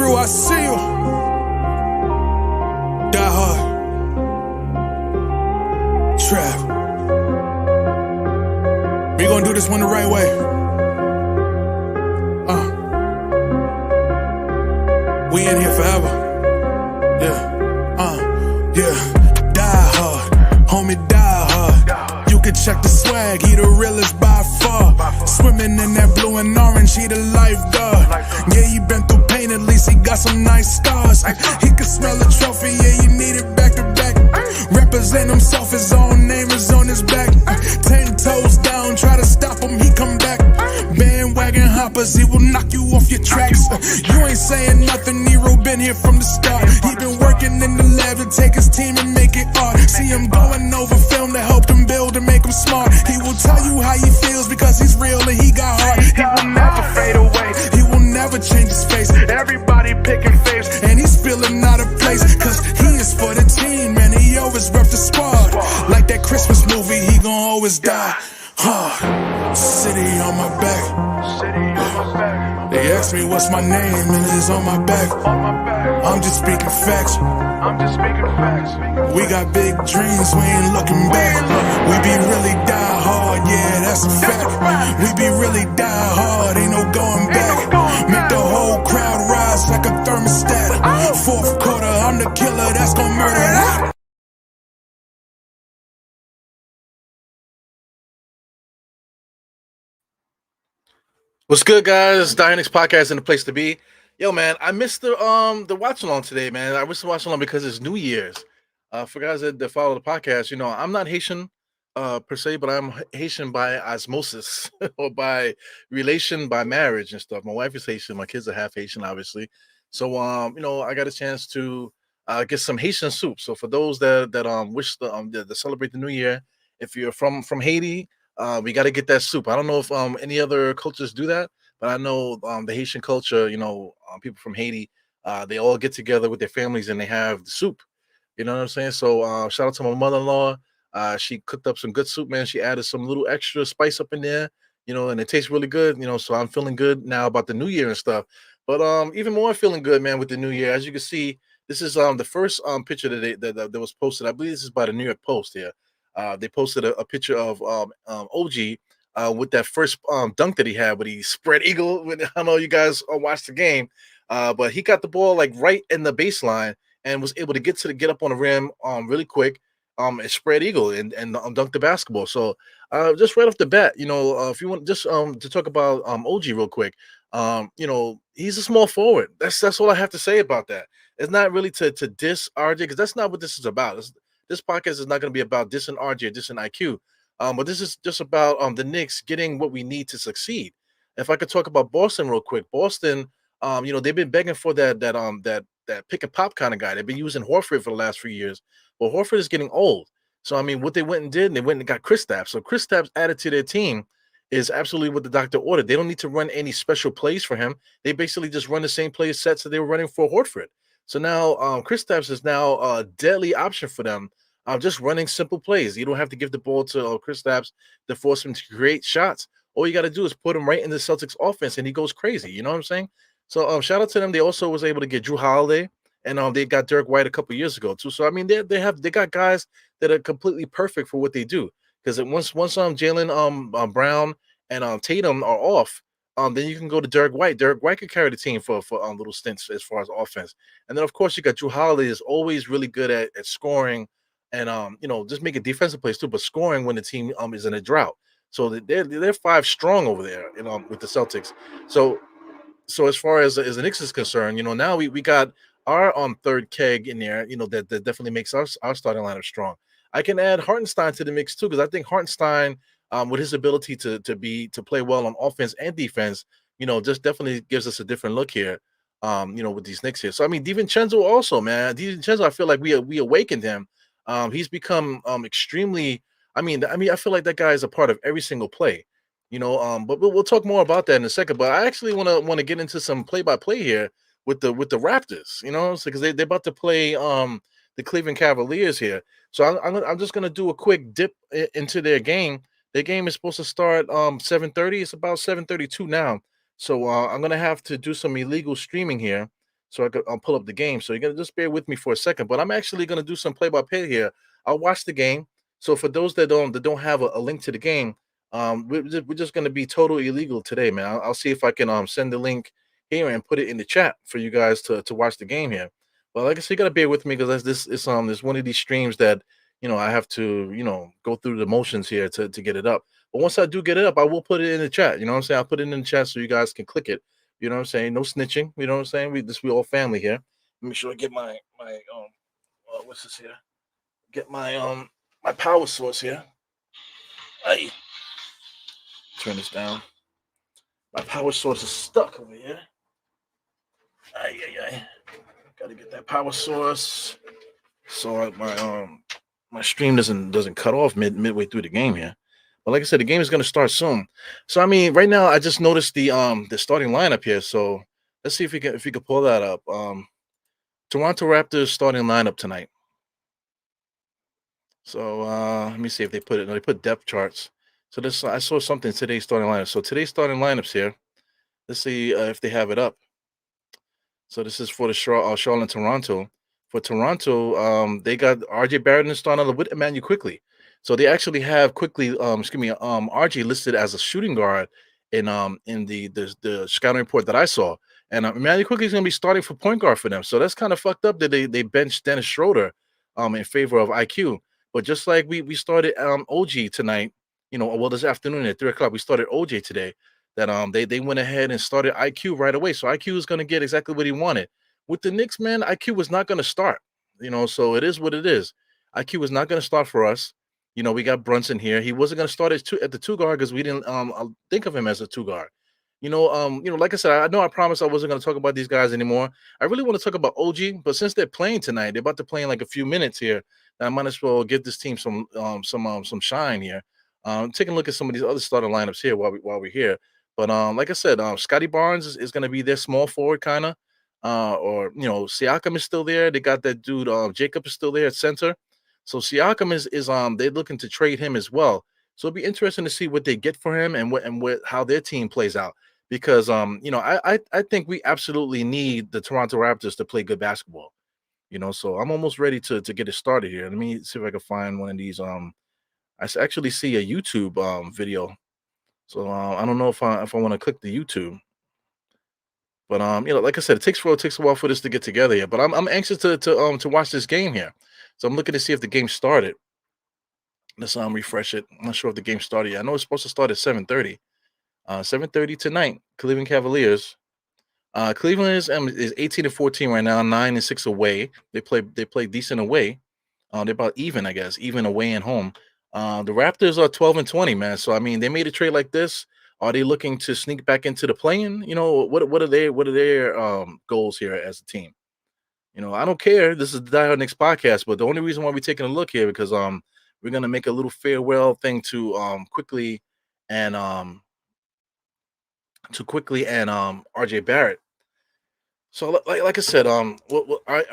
Drew, I see you. Die hard. Trap. We gonna do this one the right way. We in here forever. Yeah. Die hard. Homie, die hard. You can check the swag, he the realest by far. Swimming in that blue and orange, he the lifeguard. Yeah, he been through pain, at least he got some nice scars. He can smell a trophy, yeah, you need it back to back. Represent himself, his own name is on his back. 10 toes down, try to stop him, he come back. Bandwagon hoppers, he will knock you off your tracks. You ain't saying nothing, Nero been here from the start. He been working in the lab to take his team and make it art. See him going over film to help him build and make him smart. He will tell you how he feels because he's real and he got heart. He will never fade away, he will never change his face. Everybody picking faves and he's feeling out of place. Cause he is for the team and he always rep the squad. Like that Christmas movie, he gon' always die hard. City on my back. They ask me what's my name and it's on my back. I'm just speaking facts. We got big dreams, we ain't looking back. We be really die hard, yeah, that's a fact. We be really die hard, ain't no going back. Make the whole crowd rise like a thermostat. Fourth quarter, I'm the killer that's gon' murder that. What's good, guys? Knicks podcast in the place to be. Yo, man, I missed the watch along today, man. I missed the watch along because it's New Year's. For guys that follow the podcast, you know, I'm not Haitian per se, but I'm Haitian by osmosis or by relation, by marriage and stuff. My wife is Haitian, my kids are half Haitian, obviously. So you know, I got a chance to get some Haitian soup. So for those that wish to celebrate the New Year, if you're from Haiti, we got to get that soup. I don't know if any other cultures do that, but I know the Haitian culture, you know, people from Haiti, they all get together with their families and they have the soup. You know what I'm saying? So shout out to my mother-in-law. She cooked up some good soup, man. She added some little extra spice up in there, you know, and it tastes really good, you know. So I'm feeling good now about the New Year and stuff. But even more feeling good, man, with the New Year. As you can see, this is the first picture that was posted. I believe this is by the New York Post here. They posted a picture of OG with that first dunk that he had, with he spread eagle. I don't know you guys watched the game, but he got the ball like right in the baseline and was able to get up on the rim really quick, and spread eagle and dunk the basketball. So just right off the bat, you know, if you want just to talk about OG real quick, you know, he's a small forward. That's all I have to say about that. It's not really to diss RJ, because that's not what this is about. This podcast is not going to be about dissing RJ, dissing IQ, but this is just about the Knicks getting what we need to succeed. If I could talk about Boston real quick, Boston, you know, they've been begging for that pick and pop kind of guy. They've been using Horford for the last few years, but Horford is getting old. So I mean, what they went and did, they went and got Kristaps. So Kristaps added to their team is absolutely what the doctor ordered. They don't need to run any special plays for him. They basically just run the same play sets that they were running for Horford. So now Kristaps is now a deadly option for them. Just running simple plays. You don't have to give the ball to Kristaps to force him to create shots. All you got to do is put him right in the Celtics offense, and he goes crazy. You know what I'm saying? So shout out to them. They also was able to get Drew Holiday, and they got Derek White a couple years ago too. So I mean, they got guys that are completely perfect for what they do. Because once Jalen Brown and Tatum are off, then you can go to Derek White. Derek White could carry the team for little stints as far as offense. And then of course you got Drew Holiday, is always really good at scoring and you know, just making defensive plays too, but scoring when the team is in a drought. So they're 5 strong over there, you know, with the Celtics. So as far as the Knicks is concerned, you know, now we got our third keg in there, you know, that definitely makes our starting lineup strong. I can add Hartenstein to the mix too, because I think Hartenstein, with his ability to play well on offense and defense, you know, just definitely gives us a different look here. You know, with these Knicks here. So I mean, DiVincenzo also, man. DiVincenzo, I feel like we awakened him. He's become extremely. I mean, I feel like that guy is a part of every single play. You know, but we'll talk more about that in a second. But I actually want to get into some play-by-play here with the Raptors. You know, because they're about to play the Cleveland Cavaliers here. So I'm just gonna do a quick dip into their game. Their game is supposed to start 7:30. It's about 7:32 now. So I'm gonna have to do some illegal streaming here. I'll pull up the game. So you're gonna just bear with me for a second. But I'm actually gonna do some play-by-play here. I'll watch the game. So for those that don't have a link to the game, we're just gonna be total illegal today, man. I'll see if I can send the link here and put it in the chat for you guys to watch the game here. But like I said, you gotta bear with me because this is there's one of these streams that I have to go through the motions here to get it up. But once I do get it up, I will put it in the chat. You know what I'm saying? I'll put it in the chat so you guys can click it. You know what I'm saying? No snitching. You know what I'm saying? We all family here. Make sure I get my what's this here? Get my power source here. Hey, turn this down. My power source is stuck over here. Ay. Gotta get that power source so my stream doesn't cut off midway through the game here. But like I said, the game is gonna start soon. So I mean, right now I just noticed the starting lineup here. So let's see if we can pull that up. Toronto Raptors starting lineup tonight. So let me see if they put it. No, they put depth charts. So this I saw something today's starting lineup. So today's starting lineups here. Let's see if they have it up. So this is for the Charlotte Toronto. For Toronto, they got RJ Barrett in the starting lineup with Emmanuel Quickley. So they actually have Quickley, RJ listed as a shooting guard in the scouting report that I saw. And Emmanuel Quickley is going to be starting for point guard for them. So that's kind of fucked up that they benched Dennis Schroeder in favor of IQ. But just like we started OG tonight, this afternoon at 3 o'clock, we started OJ today. That they went ahead and started IQ right away. So IQ is going to get exactly what he wanted. With the Knicks, man, IQ was not going to start. So it is what it is. IQ was not going to start for us. We got Brunson here. He wasn't going to start at the two guard because we didn't think of him as a two guard. Like I said, I know I promised I wasn't going to talk about these guys anymore. I really want to talk about OG, but since they're playing tonight, they're about to play in like a few minutes here. I might as well give this team some shine here. Taking a look at some of these other starting lineups here while we're here. But like I said, Scotty Barnes is going to be their small forward kind of, Siakam is still there. They got that dude Jacob is still there at center. So Siakam is they're looking to trade him as well. So it'll be interesting to see what they get for him and how their team plays out. Because I think we absolutely need the Toronto Raptors to play good basketball. So I'm almost ready to get it started here. Let me see if I can find one of these. I actually see a YouTube video. So I don't know if I want to click the YouTube. But like I said, it takes a while for this to get together here. But I'm anxious to watch this game here. So I'm looking to see if the game started. Let's refresh it. I'm not sure if the game started yet. I know it's supposed to start at 7:30. 7:30 tonight. Cleveland Cavaliers. Cleveland is 18-14 right now, 9-6 away. They play decent away. They're about even, I guess, even away and home. The Raptors are 12-20, man. So I mean, they made a trade like this. Are they looking to sneak back into the play-in? What are their goals here as a team? I don't care. This is the Die Hard Knicks podcast, but the only reason why we're taking a look here because we're gonna make a little farewell thing to Quickley and RJ Barrett. So like I said, are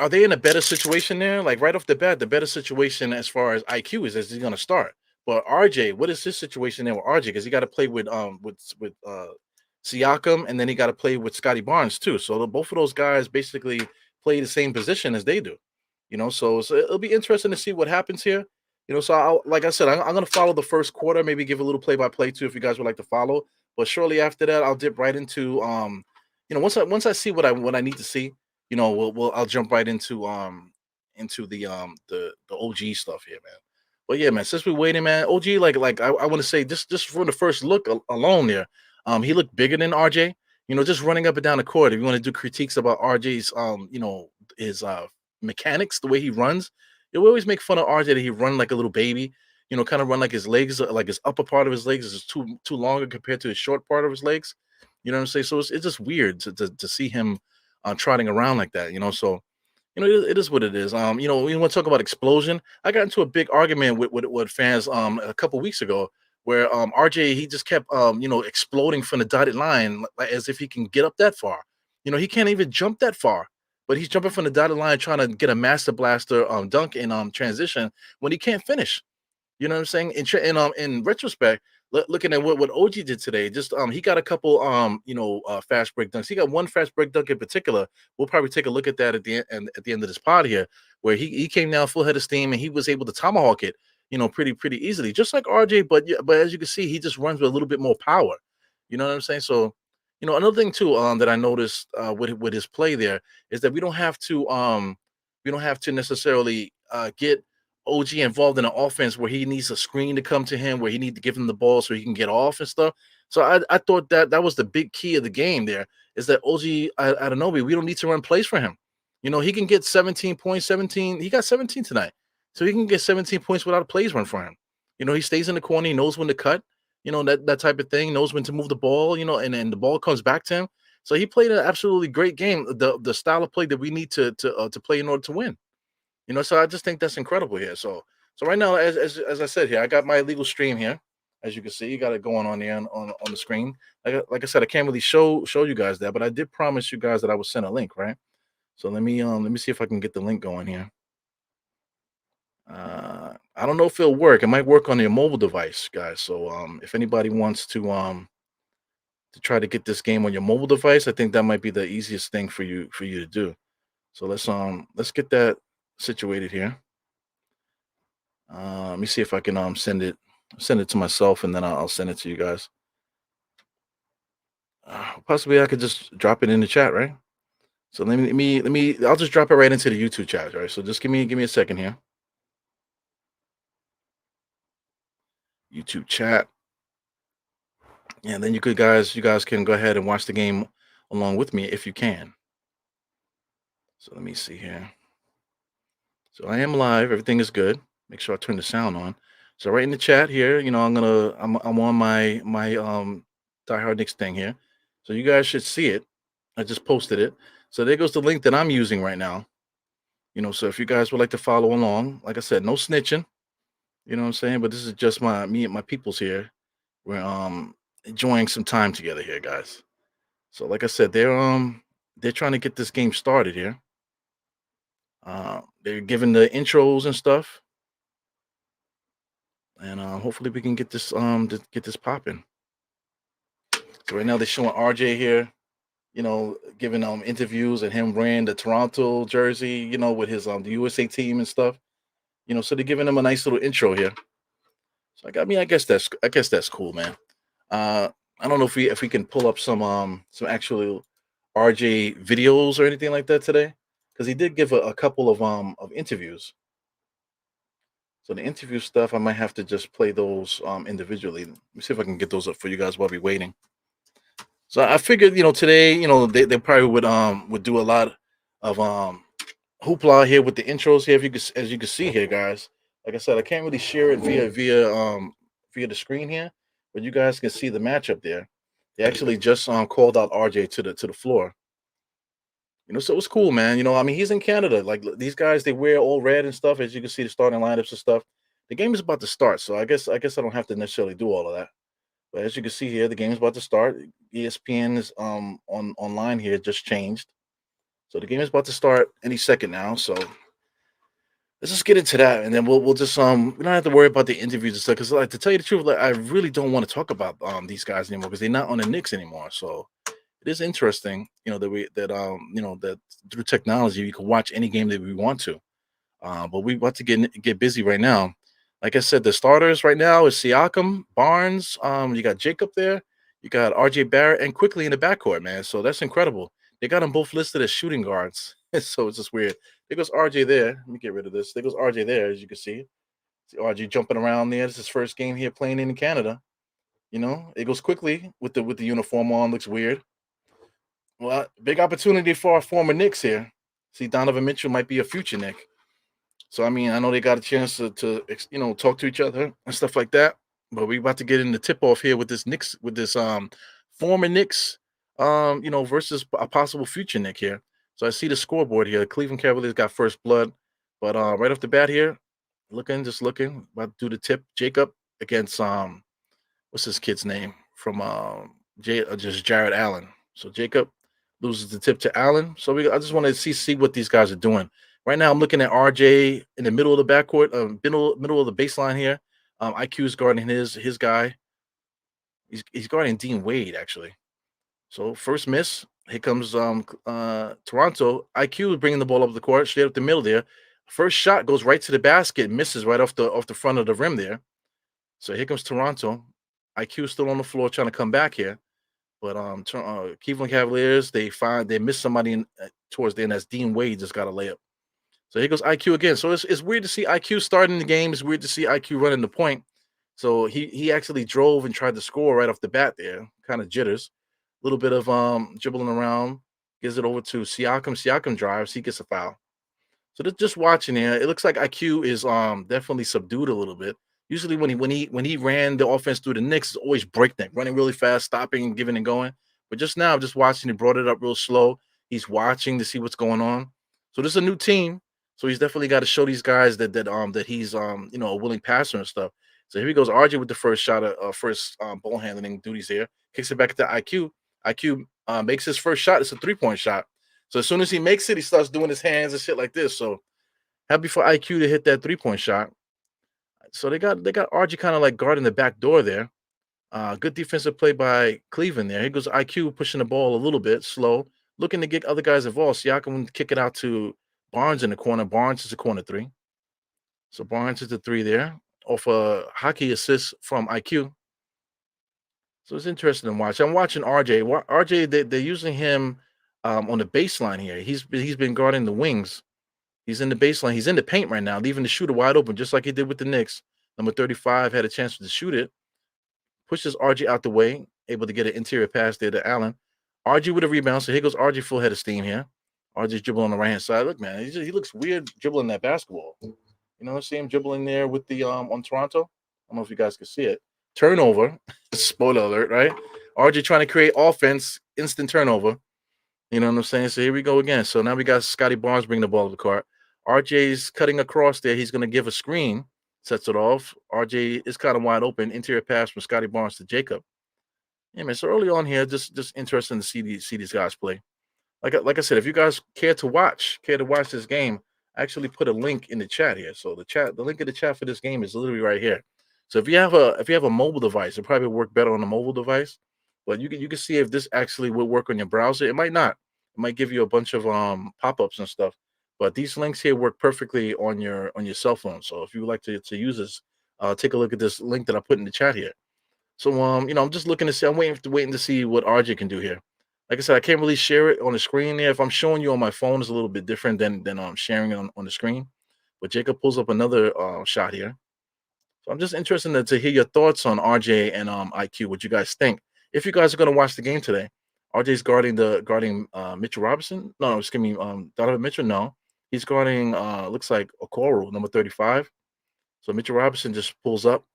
they in a better situation there? Like right off the bat, the better situation as far as IQ is he's gonna start. But RJ, what is his situation there with RJ? Because he got to play with Siakam, and then he got to play with Scotty Barnes too. So both of those guys basically play the same position as they do. So it'll be interesting to see what happens here. So like I said, I'm gonna follow the first quarter, maybe give a little play-by-play too if you guys would like to follow. But shortly after that, I'll dip right into once I see what I need to see, I'll jump right into the OG stuff here, man. But yeah, man, since we're waiting, man, OG, like I want to say just from the first look alone there, he looked bigger than RJ. Just running up and down the court. If you want to do critiques about RJ's his mechanics, the way he runs, we always make fun of RJ that he run like a little baby. Kind of run like his legs, like his upper part of his legs is too longer compared to his short part of his legs. You know what I'm saying? So it's just weird to see him trotting around like that. So it is what it is. We want to talk about explosion. I got into a big argument with fans a couple weeks ago where RJ he just kept exploding from the dotted line as if he can get up that far. He can't even jump that far, but he's jumping from the dotted line trying to get a master blaster dunk in transition when he can't finish. You know what I'm saying? In retrospect, looking at what OG did today, just he got a couple fast break dunks. He got one fast break dunk in particular. We'll probably take a look at that at the end of this pod here, where he came down full head of steam and he was able to tomahawk it, pretty easily, just like RJ. But yeah, but as you can see, he just runs with a little bit more power. You know what I'm saying? So, another thing too that I noticed with his play there is that we don't have to necessarily get OG involved in an offense where he needs a screen to come to him, where he need to give him the ball so he can get off and stuff. So I thought that was the big key of the game there is that OG Anunoby, we don't need to run plays for him. He can get 17 points, 17. He got 17 tonight. So he can get 17 points without a plays run for him. He stays in the corner, he knows when to cut, that type of thing, knows when to move the ball, and the ball comes back to him. So he played an absolutely great game, the style of play that we need to play in order to win. So I just think that's incredible here. So right now, as I said here, I got my illegal stream here. As you can see, you got it going on there on the screen. Like I said, I can't really show you guys that, but I did promise you guys that I would send a link, right? So let me see if I can get the link going here. I don't know if it'll work. It might work on your mobile device, guys. So if anybody wants to try to get this game on your mobile device, I think that might be the easiest thing for you to do. So let's get that situated here. Let me see if I can send it to myself and then I'll send it to you guys. Possibly I could just drop it in the chat, right? So let me I'll just drop it right into the YouTube chat, right? So just give me a second here. YouTube chat. And then you guys can go ahead and watch the game along with me if you can. So let me see here. So I am live. Everything is good. Make sure I turn the sound on. So right in the chat here, I'm on my Die Hard Knicks thing here. So you guys should see it. I just posted it. So there goes the link that I'm using right now. So if you guys would like to follow along, like I said, no snitching. You know what I'm saying? But this is just me and my peoples here. We're enjoying some time together here, guys. So like I said, they're trying to get this game started here. They're giving the intros and stuff, and hopefully we can get this popping. So right now they're showing RJ here, giving interviews and him wearing the Toronto jersey, with his the USA team and stuff. So they're giving him a nice little intro here. So I guess that's cool, man. I don't know if we can pull up some actual RJ videos or anything like that today, because he did give a couple of interviews. So the interview stuff, I might have to just play those individually. Let me see if I can get those up for you guys while we're waiting. So I figured, today, they probably would do a lot of hoopla here with the intros here. As you can see here, guys. Like I said, I can't really share it via the screen here, but you guys can see the matchup there. They actually just called out RJ to the floor. So it's cool, man. I mean, he's in Canada. Like these guys, they wear all red and stuff. As you can see, the starting lineups and stuff. The game is about to start, so I guess I don't have to necessarily do all of that. But as you can see here, the game is about to start. ESPN is online here, just changed. So the game is about to start any second now. So let's just get into that, and then we'll just we don't have to worry about the interviews and stuff. Because like to tell you the truth, like I really don't want to talk about these guys anymore because they're not on the Knicks anymore. So it is interesting, that through technology you can watch any game that we want to. But we about to get busy right now. Like I said, the starters right now is Siakam, Barnes. You got Jacob there. You got RJ Barrett and Quickley in the backcourt, man. So that's incredible. They got them both listed as shooting guards. So it's just weird. There goes RJ there. Let me get rid of this. There goes RJ there, as you can see. See RJ jumping around there. This is his first game here playing in Canada. It goes Quickley with the uniform on. Looks weird. Well, big opportunity for our former Knicks here. See, Donovan Mitchell might be a future Knick. So, I mean, I know they got a chance to talk to each other and stuff like that. But we about to get in the tip-off here with this former Knicks, versus a possible future Knick here. So I see the scoreboard here. Cleveland Cavaliers got first blood. But right off the bat here, just looking, about to do the tip. Jacob against, what's this kid's name? From just Jared Allen. So Jacob loses the tip to Allen. So I just want to see what these guys are doing. Right now, I'm looking at RJ in the middle of the backcourt, middle of the baseline here. IQ is guarding his guy. He's guarding Dean Wade actually. So first miss. Here comes Toronto. IQ is bringing the ball up the court, straight up the middle there. First shot goes right to the basket, misses right off the front of the rim there. So here comes Toronto. IQ still on the floor trying to come back here. But Cleveland Cavaliers, they miss somebody towards the end. That's Dean Wade just got a layup. So here goes IQ again. So it's weird to see IQ starting the game. It's weird to see IQ running the point. So he actually drove and tried to score right off the bat there. Kind of jitters. A little bit of dribbling around. Gives it over to Siakam. Siakam drives. He gets a foul. So just watching here, it looks like IQ is definitely subdued a little bit. Usually when he ran the offense through the Knicks, it's always breakneck, running really fast, stopping, giving and going. But just now, just watching, he brought it up real slow. He's watching to see what's going on. So this is a new team. So he's definitely got to show these guys that he's a willing passer and stuff. So here he goes, RJ with the first shot of first ball handling duties here. Kicks it back to IQ. IQ makes his first shot. It's a 3-point shot. So as soon as he makes it, he starts doing his hands and shit like this. So happy for IQ to hit that 3-point shot. So they got RG kind of like guarding the back door there. Good defensive play by Cleveland there. Here goes IQ pushing the ball a little bit slow, looking to get other guys involved. Siakam kick it out to Barnes in the corner. Barnes is a corner three. So Barnes is the three there off a hockey assist from IQ. So it's interesting to watch. I'm watching RJ. RJ, they're using him on the baseline here. He's been guarding the wings. He's in the baseline. He's in the paint right now, leaving the shooter wide open, just like he did with the Knicks. Number 35 had a chance to shoot it. Pushes RG out the way, able to get an interior pass there to Allen. RG with a rebound. So here goes RG full head of steam here. RG's dribbling on the right-hand side. Look, man, he looks weird dribbling that basketball. You know, see him dribbling there with the on Toronto. I don't know if you guys can see it. Turnover. Spoiler alert, right? RG trying to create offense, instant turnover. You know what I'm saying? So here we go again. So now we got Scotty Barnes bringing the ball to the court. RJ's cutting across there. He's going to give a screen, sets it off. RJ is kind of wide open. Interior pass from Scotty Barnes to Jacob. Yeah, man. So early on here, just interesting to see these guys play. Like I said, if you guys care to watch this game, I actually put a link in the chat here. So the link in the chat for this game is literally right here. So if you have a mobile device, it probably work better on a mobile device. But you can see if this actually would work on your browser. It might not. It might give you a bunch of pop-ups and stuff. But these links here work perfectly on your cell phone. So if you would like to use this, take a look at this link that I put in the chat here. So I'm just looking to see. I'm waiting to see what RJ can do here. Like I said, I can't really share it on the screen there. If I'm showing you on my phone, it's a little bit different than sharing it on the screen. But Jacob pulls up another shot here. So I'm just interested to hear your thoughts on RJ and IQ. What you guys think? If you guys are going to watch the game today, RJ's guarding Mitchell Robinson. No, excuse me, Donovan Mitchell. No, he's guarding looks like Okoro, number 35. So Mitchell Robinson just pulls up.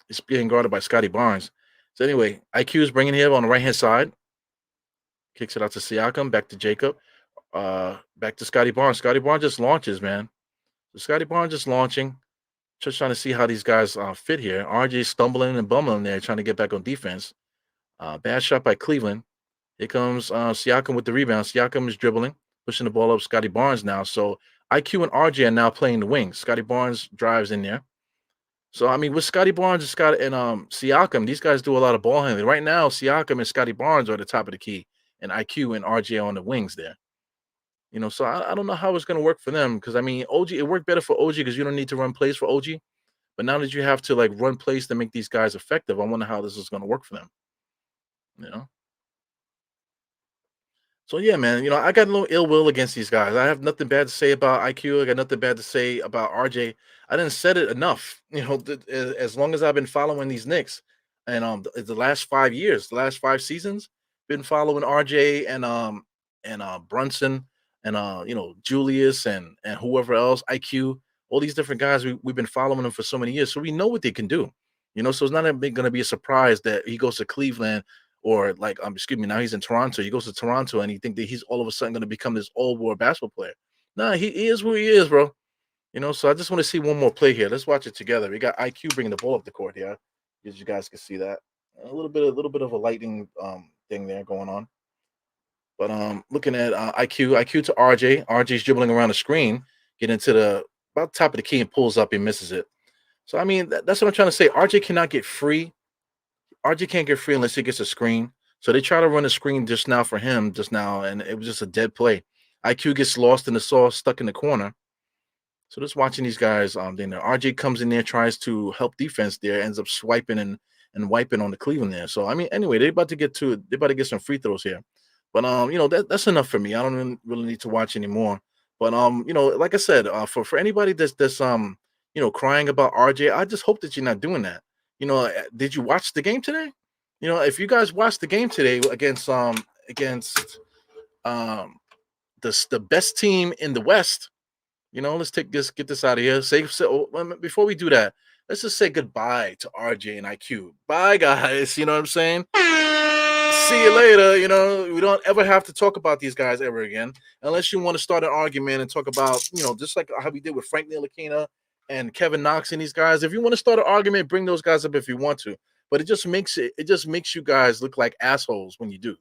He's being guarded by Scotty Barnes. So anyway, IQ is bringing him on the right hand side. Kicks it out to Siakam, back to Jacob, back to Scotty Barnes. Scotty Barnes just launches, man. So Scotty Barnes just launching. Just trying to see how these guys fit here. RJ stumbling and bumbling there, trying to get back on defense. Bad shot by Cleveland. Here comes Siakam with the rebound. Siakam is dribbling, pushing the ball up. Scotty Barnes now. So IQ and RJ are now playing the wings. Scotty Barnes drives in there. So I mean, with Scotty Barnes and Siakam, these guys do a lot of ball handling. Right now, Siakam and Scotty Barnes are at the top of the key, and IQ and RJ are on the wings there. You know, so I don't know how it's going to work for them because I mean, OG, it worked better for OG because you don't need to run plays for OG. But now that you have to like run plays to make these guys effective, I wonder how this is going to work for them. You know. So yeah, man, I got a little ill will against these guys. I have nothing bad to say about IQ. I got nothing bad to say about RJ. I didn't said it enough. As long as I've been following these Knicks, and the last 5 years, the last 5 seasons, been following RJ and Brunson and Julius and whoever else, IQ, all these different guys. We've been following them for so many years, so we know what they can do. So it's not going to be a surprise that he goes to Cleveland. Or like, excuse me, now he's in Toronto. He goes to Toronto and he think that he's all of a sudden going to become this all-world basketball player. Nah, he is who he is, bro. So I just want to see one more play here. Let's watch it together. We got IQ bringing the ball up the court here, as you guys can see that. A little bit of a lightning thing there going on. But looking at IQ to RJ. RJ's dribbling around the screen, getting to the about top of the key and pulls up and misses it. So I mean, that's what I'm trying to say. RJ cannot get free. RJ can't get free unless he gets a screen. So they try to run a screen just now for him just now, and it was just a dead play. IQ gets lost in the sauce, stuck in the corner. So just watching these guys, then RJ comes in there, tries to help defense there, ends up swiping and wiping on the Cleveland there. So I mean, anyway, they're about to get some free throws here. But that's enough for me. I don't really need to watch anymore. But like I said, for anybody that's crying about RJ, I just hope that you're not doing that. Did you watch the game today? If you guys watched the game today against um the best team in the West, let's get this out of here. Before we do that, let's just say goodbye to RJ and IQ. Bye, guys. You know what I'm saying? See you later. We don't ever have to talk about these guys ever again, unless you want to start an argument and talk about, just like how we did with Frank Ntilikina and Kevin Knox and these guys. If you want to start an argument, bring those guys up if you want to. But it just makes you guys look like assholes when you do.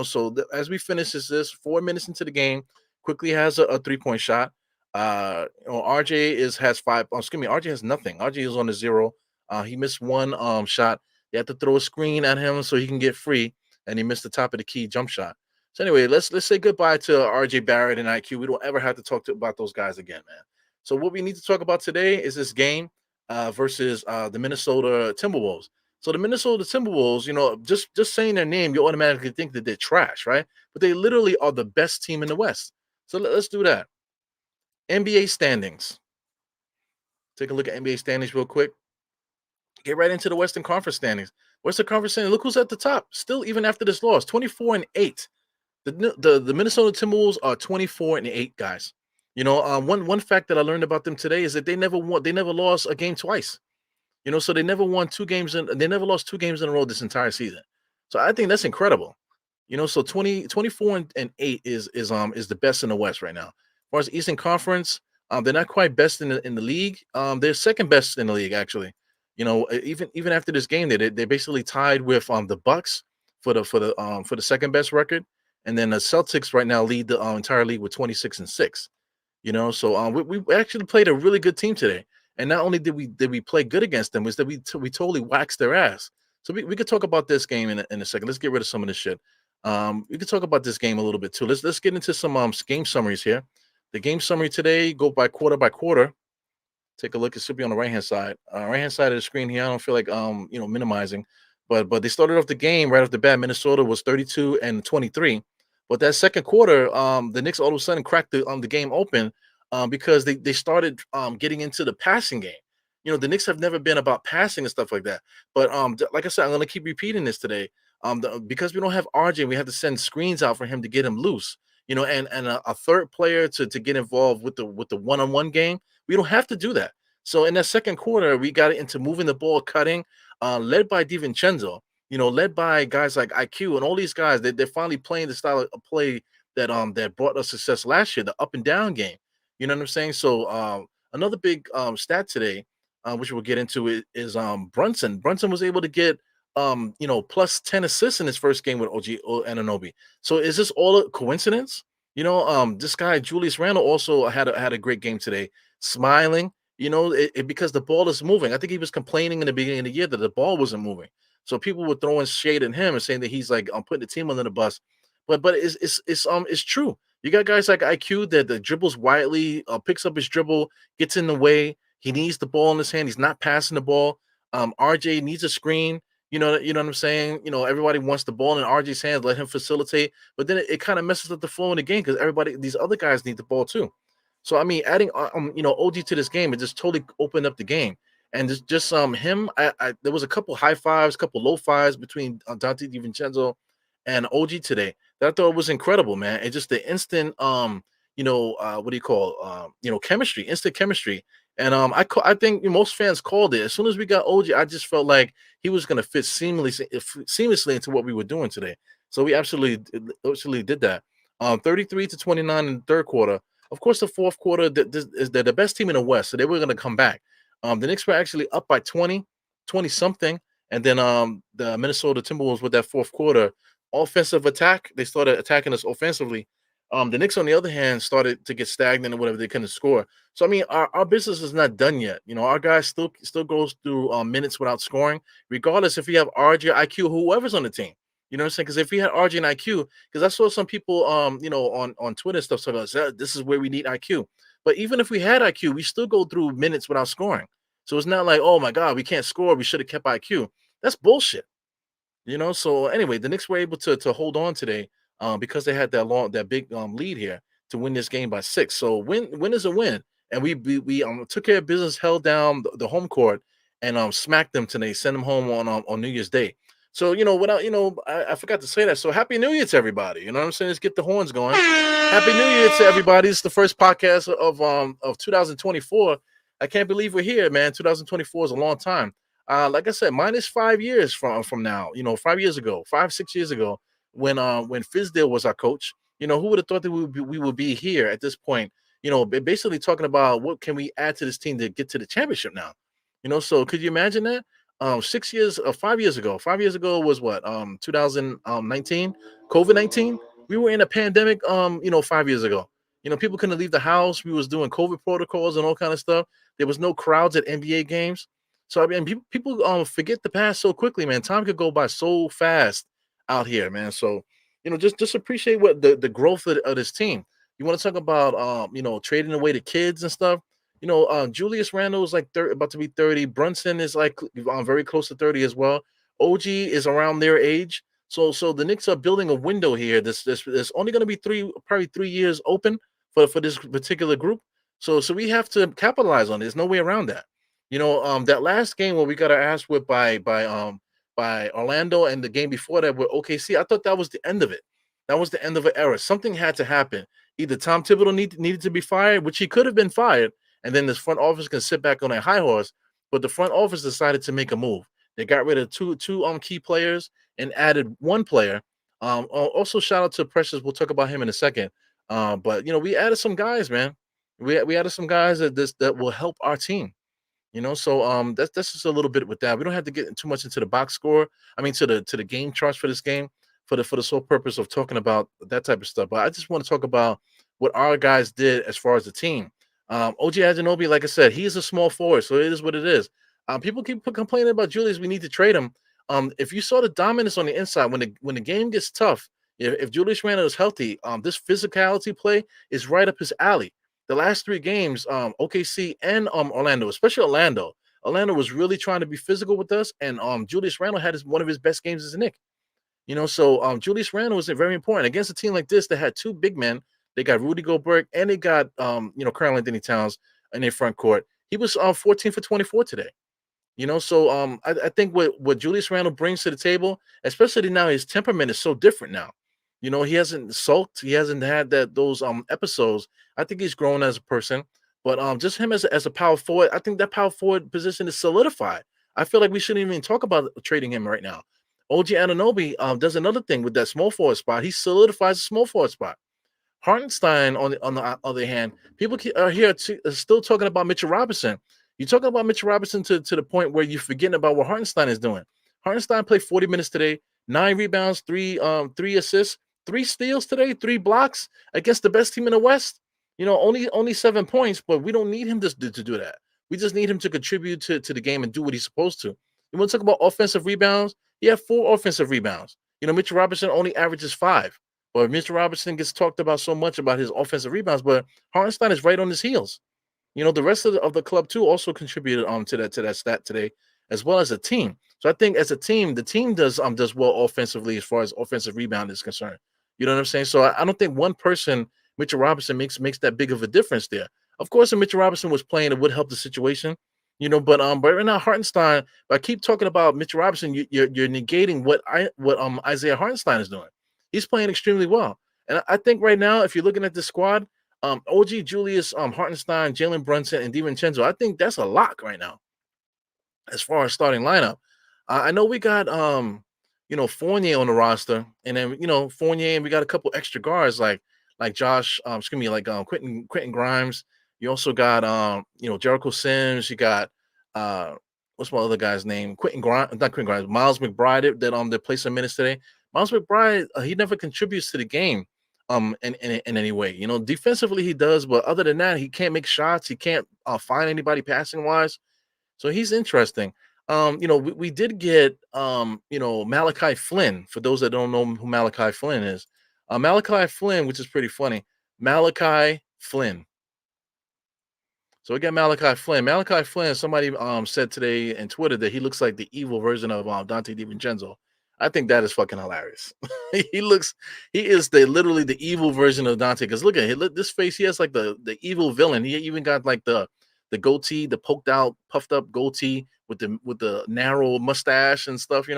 So as we finish this 4 minutes into the game, Quickly has a 3-point shot. RJ has five. Excuse me, RJ has nothing. RJ is on the zero. He missed one shot. They had to throw a screen at him so he can get free, and he missed the top of the key jump shot. So anyway, let's say goodbye to RJ Barrett and IQ. We don't ever have to talk about those guys again, man. So what we need to talk about today is this game versus the Minnesota Timberwolves. So the Minnesota Timberwolves, just saying their name, you automatically think that they're trash, right? But they literally are the best team in the West. So let's do that. NBA standings. Take a look at NBA standings real quick. Get right into the Western Conference standings. Western Conference standings. Look who's at the top. Still, even after this loss, 24-8. The Minnesota Timberwolves are 24-8, guys. One fact that I learned about them today is that they never lost a game twice. So they never won they never lost 2 games in a row this entire season. So I think that's incredible. So 24-8 is the best in the West right now. As far as Eastern Conference, they're not quite best in the league. They're second best in the league, actually. Even after this game, they basically tied with the Bucks for the second best record, and then the Celtics right now lead the entire league with 26-6. So we actually played a really good team today, and not only did we play good against them, was that we totally waxed their ass. So we could talk about this game in a second. Let's get rid of some of this shit. We could talk about this game a little bit too. Let's get into some game summaries here. The game summary today, go by quarter. Take a look. It should be on the right-hand side. Right-hand side of the screen here. I don't feel like minimizing. But they started off the game right off the bat. Minnesota was 32-23. But that second quarter, the Knicks all of a sudden cracked the game open because they started getting into the passing game. The Knicks have never been about passing and stuff like that. But like I said, I'm going to keep repeating this today. Because we don't have RJ, we have to send screens out for him to get him loose. And a third player to get involved with the one-on-one game. We don't have to do that. So in that second quarter, we got into moving the ball, cutting, led by DiVincenzo, led by guys like IQ and all these guys. They're finally playing the style of play that brought us success last year, the up and down game. You know what I'm saying? So another big stat today, which we'll get into, is Brunson. Brunson was able to get plus 10 assists in his first game with OG Anunoby. So is this all a coincidence? This guy Julius Randle also had a great game today, smiling. Because the ball is moving. I think he was complaining in the beginning of the year that the ball wasn't moving. So people were throwing shade at him and saying that he's like putting the team under the bus. But it's true. You got guys like IQ that dribbles widely, picks up his dribble, gets in the way. He needs the ball in his hand. He's not passing the ball. RJ needs a screen. You know what I'm saying? Everybody wants the ball in RJ's hands, let him facilitate. But then it kind of messes up the flow in the game because these other guys need the ball too. So I mean, adding OG to this game, it just totally opened up the game. And just him, there was a couple high fives, couple low fives between Dante DiVincenzo and OG today. That I thought was incredible, man. It's just the instant what do you call chemistry, instant chemistry. And I think most fans called it. As soon as we got OG, I just felt like he was going to fit seamlessly into what we were doing today. So we absolutely did that. 33-29 in the third quarter. Of course, the fourth quarter, they're the best team in the West, so they were going to come back. The Knicks were actually up by 20-something, and then the Minnesota Timberwolves with that fourth quarter offensive attack, they started attacking us offensively. The Knicks, on the other hand, started to get stagnant or whatever. They couldn't score. So I mean, our business is not done yet. You know, our guys still goes through minutes without scoring, regardless if we have RJ, IQ, whoever's on the team. You know what I'm saying? Because if we had RJ and IQ, because I saw some people, on Twitter and stuff, talking about this is where we need IQ. But even if we had IQ, we still go through minutes without scoring. So it's not like, oh my God, we can't score. We should have kept IQ. That's bullshit. So anyway, the Knicks were able to hold on today, because they had that big lead here to win this game by 6. So win is a win, and we took care of business, held down the home court, and smacked them today, sent them home on New Year's Day. So without I forgot to say that. So happy New Year to everybody. You know what I'm saying? Let's get the horns going. Happy New Year to everybody. It's the first podcast of 2024. I can't believe we're here, man. 2024 is a long time. Like I said, minus 5 years from now. 5 years ago, 5-6 years ago, when Fizdale was our coach. Who would have thought that we would be here at this point? Basically talking about what can we add to this team to get to the championship now. So could you imagine that? 6 years, 5 years ago. 5 years ago was what? 2019, COVID-19. We were in a pandemic. 5 years ago. People couldn't leave the house. We was doing COVID protocols and all kind of stuff. There was no crowds at NBA games. So I mean, people forget the past so quickly, man. Time could go by so fast out here, man. So just appreciate what the growth of this team. You want to talk about trading away the kids and stuff. Julius Randle is like about to be 30. Brunson is like very close to 30 as well. OG is around their age. So the Knicks are building a window here. There's only going to be probably 3 years open for this particular group. So we have to capitalize on it. There's no way around that. That last game where we got our ass whipped by Orlando, and the game before that with OKC, I thought that was the end of it. That was the end of an era. Something had to happen. Either Tom Thibodeau needed to be fired, which he could have been fired, and then this front office can sit back on a high horse. But the front office decided to make a move. They got rid of two key players and added one player. Also, shout out to Precious. We'll talk about him in a second. But we added some guys, man. We added some guys that will help our team. So that's just a little bit with that. We don't have to get too much into the box score. I mean, to the game charts for this game, for the sole purpose of talking about that type of stuff. But I just want to talk about what our guys did as far as the team. OG Anunoby, like I said, he is a small forward, so it is what it is. People keep complaining about Julius. We need to trade him. If you saw the dominance on the inside, when the game gets tough, if Julius Randle is healthy, this physicality play is right up his alley. The last 3 games, OKC and Orlando, especially Orlando was really trying to be physical with us, and Julius Randle had one of his best games as a Knick. So Julius Randle was very important against a team like this that had 2 big men. They got Rudy Gobert and they got Karl Anthony Towns in their front court. He was 14 for 24 today. So I think what Julius Randle brings to the table, especially now, his temperament is so different now. He hasn't sulked. He hasn't had those episodes. I think he's grown as a person. But just him as a power forward, I think that power forward position is solidified. I feel like we shouldn't even talk about trading him right now. OG Anunoby does another thing with that small forward spot. He solidifies the small forward spot. Hartenstein, on the other hand, people are here still talking about Mitchell Robinson. You're talking about Mitchell Robinson to the point where you're forgetting about what Hartenstein is doing. Hartenstein played 40 minutes today, 9 rebounds, 3 assists, 3 steals today, 3 blocks against the best team in the West. Only 7 points, but we don't need him to do that. We just need him to contribute to the game and do what he's supposed to. You want to talk about offensive rebounds? He had 4 offensive rebounds. Mitchell Robinson only averages 5. But Mitchell Robinson gets talked about so much about his offensive rebounds, but Hartenstein is right on his heels. The rest of the club too also contributed to that stat today, as well as a team. So I think as a team, the team does well offensively as far as offensive rebound is concerned. You know what I'm saying? So I don't think one person, Mitchell Robinson, makes that big of a difference there. Of course, if Mitchell Robinson was playing, it would help the situation. But right now Hartenstein, if I keep talking about Mitchell Robinson, you're negating what Isaiah Hartenstein is doing. He's playing extremely well. And I think right now, if you're looking at the squad, OG, Julius, Hartenstein, Jalen Brunson, and DiVincenzo, I think that's a lock right now as far as starting lineup. I know we got Fournier on the roster, and then Fournier, and we got a couple extra guards like Josh, Quentin Grimes. You also got Jericho Sims. You got what's my other guy's name? Not Quentin Grimes, Miles McBride that played some minutes today. Miles McBride, he never contributes to the game. in any way. Defensively he does, but other than that, he can't make shots. He can't find anybody passing wise. So he's interesting. We did get Malachi Flynn. For those that don't know who Malachi Flynn is, Malachi Flynn, which is pretty funny. Malachi Flynn. So we got Malachi Flynn. Malachi Flynn, somebody said today in Twitter that he looks like the evil version of Dante DiVincenzo. I think that is fucking hilarious. He is literally the evil version of Dante. Because look at him, this face. He has like the evil villain. He even got like the goatee, the poked out, puffed up goatee with the narrow mustache and stuff. He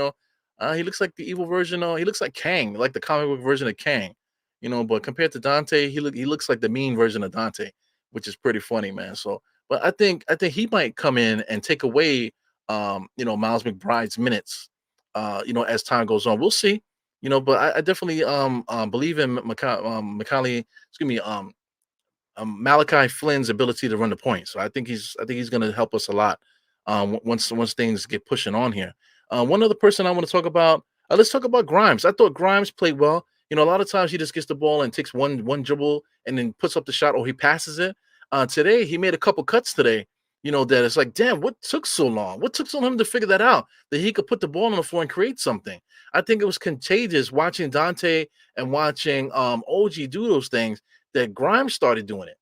looks like the evil version. He looks like Kang, like the comic book version of Kang. But compared to Dante, he looks like the mean version of Dante, which is pretty funny, man. So, but I think he might come in and take away, Miles McBride's minutes, as time goes on. We'll see, but I definitely believe in Macaulay, excuse me, Malachi Flynn's ability to run the point. So I think he's going to help us a lot once things get pushing on here. One other person I want to talk about. Let's talk about Grimes. I thought Grimes played well. A lot of times he just gets the ball and takes one dribble and then puts up the shot or he passes it. Today he made a couple cuts today. That it's like, damn, what took so long? What took so long to figure that out? That he could put the ball on the floor and create something. I think it was contagious watching Dante and watching OG do those things that Grimes started doing it.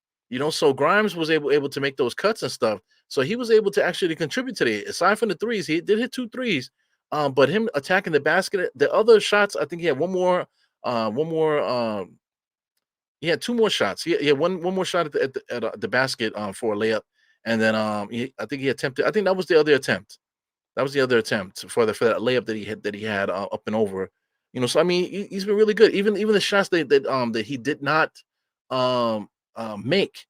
So Grimes was able to make those cuts and stuff. So he was able to actually contribute today. Aside from the threes, he did hit 2 threes. But him attacking the basket, the other shots, I think he had one more. He had 2 more shots. He had one more shot at the basket for a layup, and then I think he attempted. I think that was the other attempt. That was the other attempt for that layup that he had up and over. So I mean, he's been really good. Even the shots that he did not make,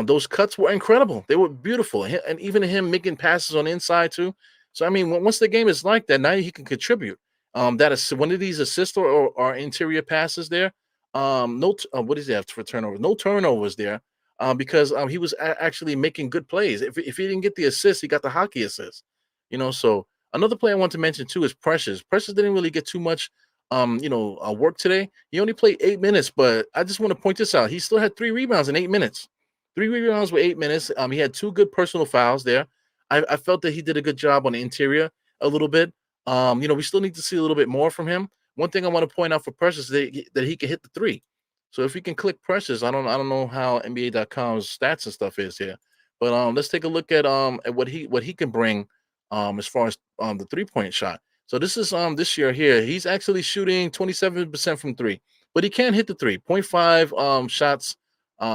those cuts were incredible. They were beautiful, and even him making passes on the inside too. So I mean, once the game is like that, now he can contribute. That is one of these assists or interior passes there. No, what does he have for turnovers? No turnovers there, because he was actually making good plays. If he didn't get the assist, he got the hockey assist. So another play I want to mention too is Precious. Precious didn't really get too much, work today. He only played 8 minutes, but I just want to point this out. He still had 3 rebounds in 8 minutes. 3 rebounds with 8 minutes. He had 2 good personal fouls there. I felt that he did a good job on the interior a little bit. We still need to see a little bit more from him. One thing I want to point out for Precious is that he can hit the 3. So if we can click Precious, I don't know how NBA.com's stats and stuff is here, but let's take a look at what he can bring as far as the 3-point shot. So this is this year here. He's actually shooting 27% from 3, but he can hit the 3. 0.5 shots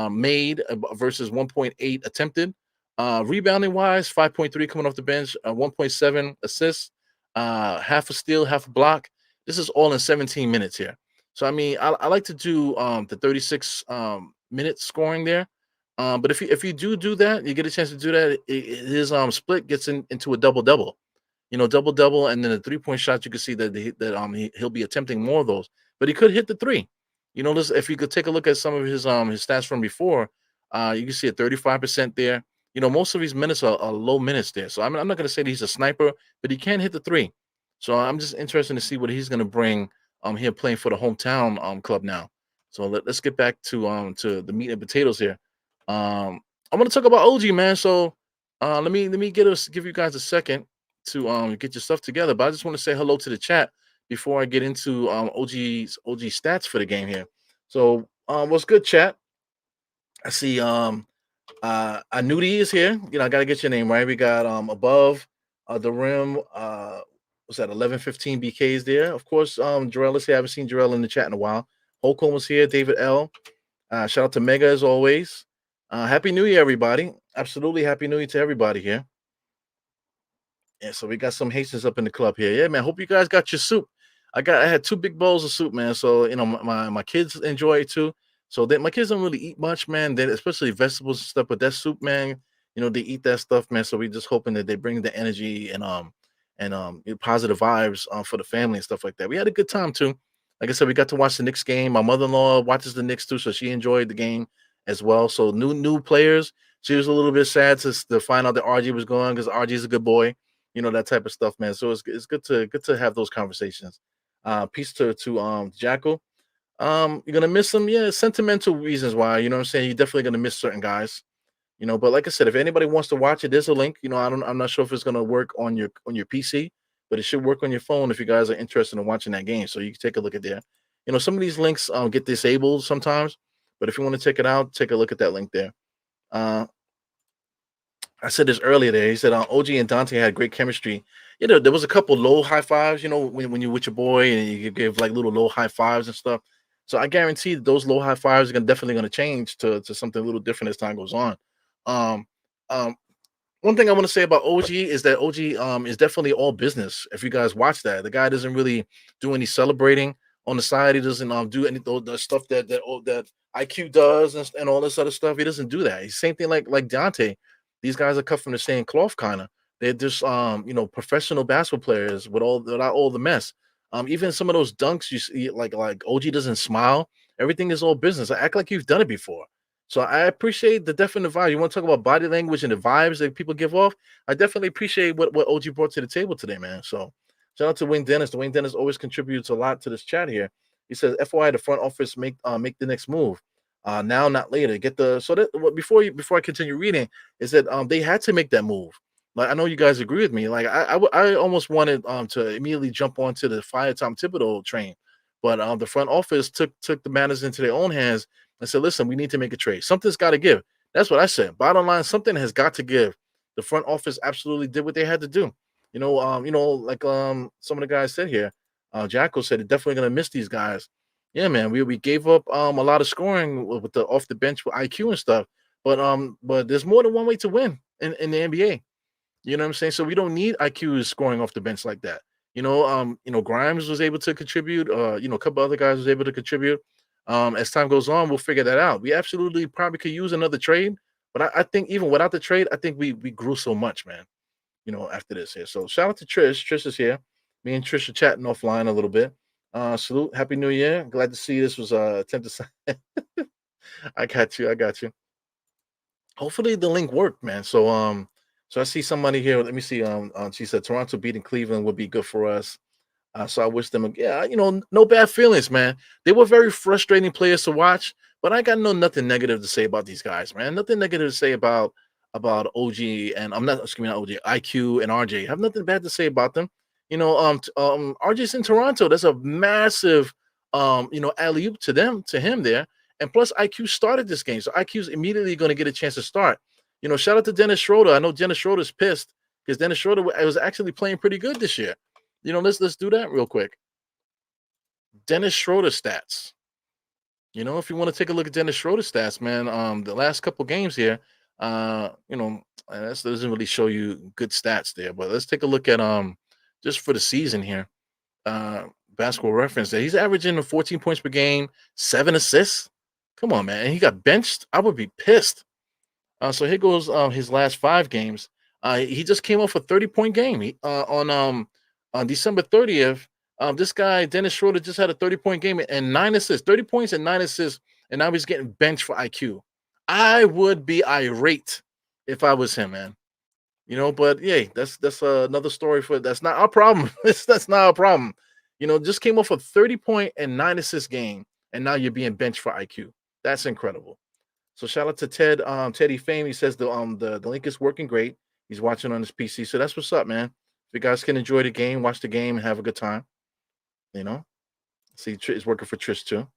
made versus 1.8 attempted. Rebounding wise, 5.3 coming off the bench, 1.7 assists, half a steal, half a block. This is all in 17 minutes here. So I mean, I like to do the 36 minute scoring there. But if you do that, you get a chance to do that. His split gets into a double double. Double double, and then the 3-point shot. You can see that he'll be attempting more of those, but he could hit the 3. If you could take a look at some of his stats from before, you can see a 35% there. Most of his minutes are low minutes there. So I'm not going to say that he's a sniper, but he can hit the 3. So I'm just interested to see what he's going to bring here playing for the hometown club now. So let's get back to the meat and potatoes here. I want to talk about OG, man. So let me give you guys a second to get your stuff together. But I just want to say hello to the chat before I get into OG stats for the game here. So what's good, chat? I see Anunoby is here. I gotta get your name right. We got above the rim. Was that 1115 BKs there? Of course, Jarrell is here. I haven't seen Jarrell in the chat in a while. Holcomb was here. David L. Shout out to Mega as always. Happy New Year, everybody. Absolutely happy New Year to everybody here. Yeah, so we got some Haitians up in the club here. Yeah, man. Hope you guys got your soup. I had 2 big bowls of soup, man. So my kids enjoy it too. So my kids don't really eat much, man. They, especially vegetables and stuff, but that soup, man, they eat that stuff, man. So we just hoping that they bring the energy and positive vibes for the family and stuff like that. We had a good time too. Like I said, we got to watch the Knicks game. My mother-in-law watches the Knicks too, so she enjoyed the game as well. So new players. She was a little bit sad to find out that RG was going because RG is a good boy, that type of stuff, man. So it's good to have those conversations. Peace to Jackal. You're gonna miss them. Yeah, sentimental reasons why. You know what I'm saying? You're definitely gonna miss certain guys. But like I said, if anybody wants to watch it, there's a link. I'm not sure if it's gonna work on your PC, but it should work on your phone if you guys are interested in watching that game. So you can take a look at there. Some of these links get disabled sometimes, but if you want to check it out, take a look at that link there. Uh, I said this earlier there. He said OG and Dante had great chemistry. There was a couple low high fives, when you're with your boy and you give like little low high fives and stuff. So I guarantee that those low high fives are definitely going to change to something a little different as time goes on. Um, um, One thing I want to say about OG is that OG is definitely all business. If you guys watch that, the guy doesn't really do any celebrating on the side. He doesn't do any the stuff that IQ does and all this other stuff. He doesn't do that. He's same thing like Dante. These guys are cut from the same cloth, kind of. They're just professional basketball players without all the mess. Even some of those dunks you see, like OG doesn't smile. Everything is all business. Act like you've done it before. So I appreciate the definite vibe. You want to talk about body language and the vibes that people give off? I definitely appreciate what OG brought to the table today, man. So shout out to Wayne Dennis. Wayne Dennis always contributes a lot to this chat here. He says, "FYI, the front office make the next move. Now, not later. Get the so that before I continue reading is that they had to make that move. Like I know you guys agree with me. Like I almost wanted to immediately jump onto the fire Tom Thibodeau train, but the front office took the matters into their own hands. I said, listen, we need to make a trade. Something's got to give. That's what I said. Bottom line, something has got to give. The front office absolutely did what they had to do. Like some of the guys said here, Jacko said they're definitely gonna miss these guys. Yeah, man. We gave up a lot of scoring with the off the bench with IQ and stuff. But there's more than one way to win in the NBA. You know what I'm saying? So we don't need IQ scoring off the bench like that. Grimes was able to contribute. A couple other guys was able to contribute. As time goes on, we'll figure that out. We absolutely probably could use another trade, but I think even without the trade, I think we grew so much, man. After this here. So shout out to Trish. Trish is here. Me and Trish are chatting offline a little bit. Salute, happy new year. Glad to see this was attempt to I got you. I got you. Hopefully the link worked, man. So I see somebody here. Let me see. She said Toronto beating Cleveland would be good for us. So I wish them, yeah, no bad feelings, man. They were very frustrating players to watch, but I got nothing negative to say about these guys, man. Nothing negative to say about OG and I'm not excuse me, not OG, IQ and RJ. I have nothing bad to say about them. RJ's in Toronto. That's a massive, alley oop to him there. And plus, IQ started this game, so IQ's immediately going to get a chance to start. Shout out to Dennis Schroeder. I know Dennis Schroeder's pissed because Dennis Schroeder was actually playing pretty good this year. Let's do that real quick. Dennis Schroeder stats. If you want to take a look at Dennis Schroeder stats, man, the last couple games here, that doesn't really show you good stats there. But let's take a look at just for the season here. Basketball Reference there. He's averaging 14 points per game, 7 assists. Come on, man. And he got benched. I would be pissed. So here goes his last 5 games. He just came off a 30-point game on December 30th. This guy, Dennis Schroeder, just had a 30-point game and 9 assists, 30 points and 9 assists, and now he's getting benched for IQ. I would be irate if I was him, man. But yeah, that's another story that's not our problem. That's not our problem. Just came off a 30-point and 9 assist game, and now you're being benched for IQ. That's incredible. So shout out to Teddy Fame. He says the link is working great. He's watching on his PC. So that's what's up, man. If you guys can enjoy the game, watch the game, and have a good time. See, it's working for Trish too.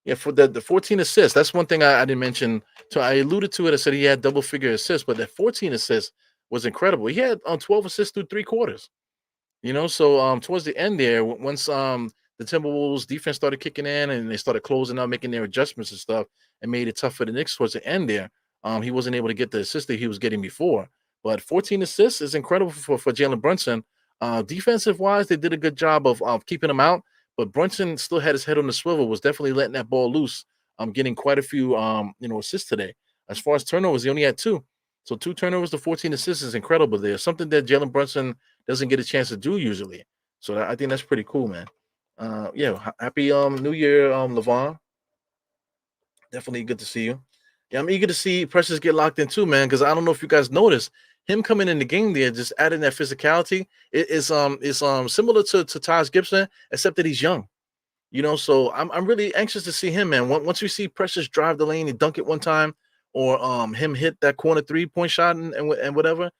Yeah, for the 14 assists. That's one thing I didn't mention. So I alluded to it. I said he had double-figure assists, but that 14 assists was incredible. He had 12 assists through 3 quarters. So towards the end there, once the Timberwolves defense started kicking in and they started closing out, making their adjustments and stuff, and made it tough for the Knicks towards the end there. He wasn't able to get the assist that he was getting before. But 14 assists is incredible for Jalen Brunson. Defensive-wise, they did a good job of keeping him out, but Brunson still had his head on the swivel, was definitely letting that ball loose, getting quite a few assists today. As far as turnovers, he only had 2. So 2 turnovers to 14 assists is incredible there. Something that Jalen Brunson doesn't get a chance to do usually. So I think that's pretty cool, man. Happy New Year, Levon. Definitely good to see you. Yeah, I'm eager to see Precious get locked in too, man, because I don't know if you guys noticed him coming in the game there, just adding that physicality. It is similar to Taj Gibson, except that he's young. So I'm really anxious to see him, man. Once we see Precious drive the lane and dunk it one time, or him hit that corner 3-point shot and whatever,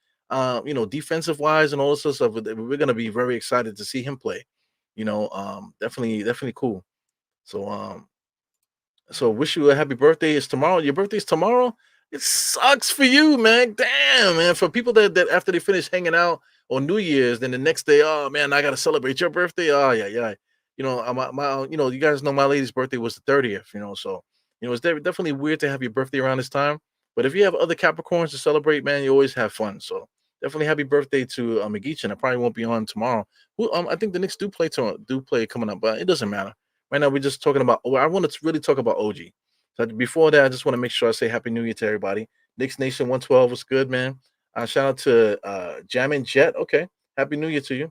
defensive wise and all this sort of stuff, we're gonna be very excited to see him play. Definitely cool. So wish you a happy birthday. It's tomorrow. Your birthday's tomorrow. It sucks for you, man. Damn, man. For people that after they finish hanging out on New Year's, then the next day, oh man, I gotta celebrate your birthday. Oh yeah, yeah. You guys know my lady's birthday was the 30th. So it's definitely weird to have your birthday around this time. But if you have other Capricorns to celebrate, man, you always have fun. So definitely happy birthday to McGeechin. I probably won't be on tomorrow. I think the Knicks do play coming up, but it doesn't matter. Right now, we're just talking about. I want to really talk about OG. So before that, I just want to make sure I say Happy New Year to everybody. Knicks Nation 112 was good, man. Shout out to Jammin Jet. Okay, Happy New Year to you.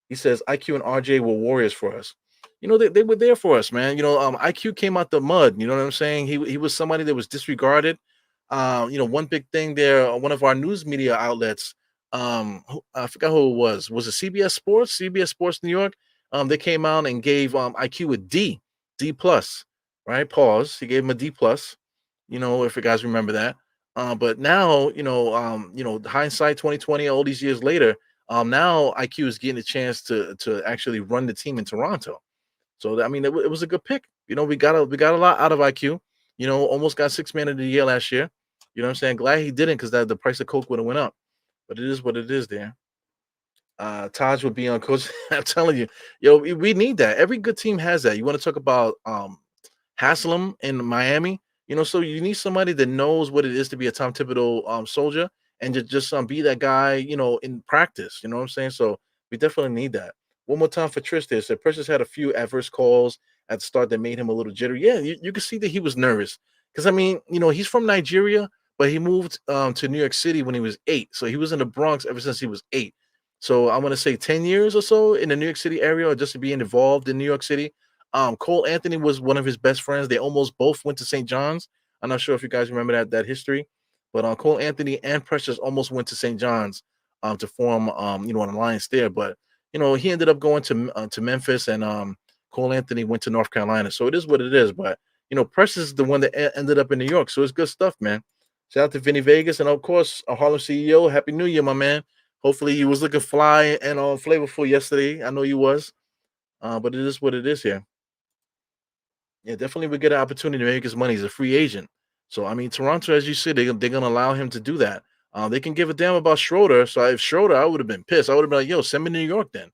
He says IQ and RJ were warriors for us. They were there for us, man. IQ came out the mud. You know what I'm saying? He was somebody that was disregarded. One big thing there, one of our news media outlets, I forgot who it was. Was it CBS Sports? CBS Sports New York. They came out and gave IQ a D plus, right? Pause. He gave him a D plus. If you guys remember that. But now, hindsight 2020, all these years later, now IQ is getting a chance to actually run the team in Toronto. So I mean, it was a good pick. We got a lot out of IQ. Almost got six man of the year last year. You know what I'm saying? Glad he didn't, because the price of Coke would have went up. But it is what it is there. Taj would be on coach. I'm telling you, we need that. Every good team has that. You want to talk about Haslam in Miami, so you need somebody that knows what it is to be a Tom Thibodeau soldier, and to just be that guy, in practice. You know what I'm saying? So we definitely need that. One more time for Tristan. So Precious had a few adverse calls at the start that made him a little jittery. Yeah, you can see that he was nervous, because I mean, he's from Nigeria, but he moved to New York City when he was 8. So he was in the Bronx ever since he was 8. So I want to say 10 years or so in the New York City area, or just to be involved in New York City. Cole Anthony was one of his best friends. They almost both went to St. John's. I'm not sure if you guys remember that history, but Cole Anthony and Precious almost went to St. John's to form an alliance there. But he ended up going to Memphis, and Cole Anthony went to North Carolina. So it is what it is. But Precious is the one that ended up in New York. So it's good stuff, man. Shout out to Vinny Vegas, and of course, a Harlem CEO. Happy New Year, my man. Hopefully, you was looking fly and flavorful yesterday. I know you was. But it is what it is here. Yeah, definitely would get an opportunity to make his money. He's a free agent. So, I mean, Toronto, as you said, they're going to allow him to do that. They can give a damn about Schroeder. So, if Schroeder, I would have been pissed. I would have been like, yo, send me to New York then.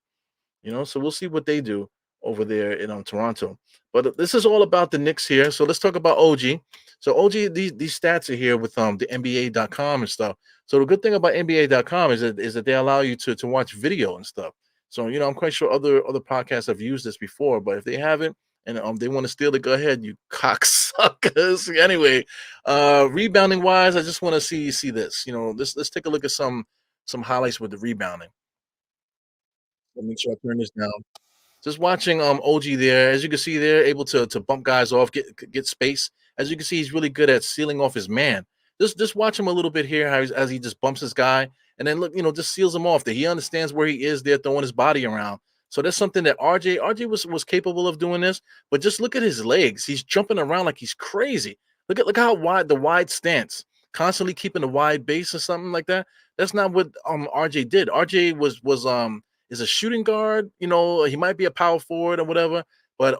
So we'll see what they do over there in Toronto. But this is all about the Knicks here. So let's talk about OG. So OG, these stats are here with the NBA.com and stuff. So the good thing about NBA.com is that they allow you to watch video and stuff. So I'm quite sure other podcasts have used this before, but if they haven't and they want to steal it, go ahead, you cocksuckers. Anyway, rebounding wise, I just want to see this. Let's take a look at some highlights with the rebounding. Let me make sure I turn this down. Just watching OG there, as you can see, they're able to bump guys off, get space. As you can see, he's really good at sealing off his man. Just watch him a little bit here, as he just bumps his guy, and then look, just seals him off. That he understands where he is there, throwing his body around. So that's something that RJ was capable of doing this. But just look at his legs; he's jumping around like he's crazy. Look how wide the wide stance, constantly keeping a wide base or something like that. That's not what RJ did. RJ was is a shooting guard. He might be a power forward or whatever, but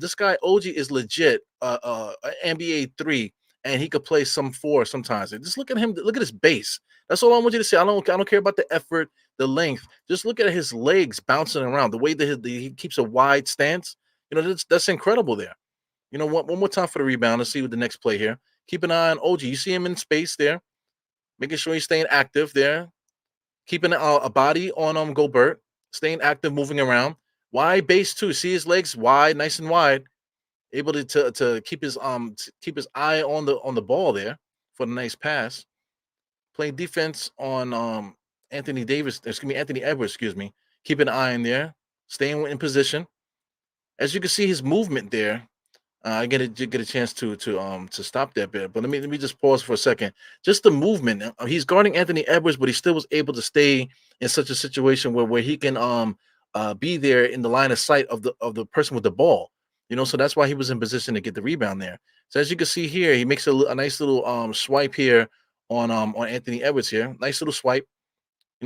this guy OG is legit NBA 3, and he could play some 4 sometimes. And just look at him. Look at his base. That's all I want you to see. I don't care about the effort, the length. Just look at his legs bouncing around, the way that he keeps a wide stance. That's incredible there. One more time for the rebound. Let's see what the next play here. Keep an eye on OG. You see him in space there, making sure he's staying active there, keeping a body on Gobert, staying active, moving around. Wide base too. See his legs wide, nice and wide, able to keep his eye on the ball there for the nice pass. Playing defense on Anthony Edwards, Keep an eye in there, staying in position. As you can see, his movement there. I get a chance to stop that bit, but let me just pause for a second. Just the movement. He's guarding Anthony Edwards, but he still was able to stay in such a situation where he can be there in the line of sight of the person with the ball. So that's why he was in position to get the rebound there. So as you can see here, he makes a nice little swipe here on Anthony Edwards here. Nice little swipe,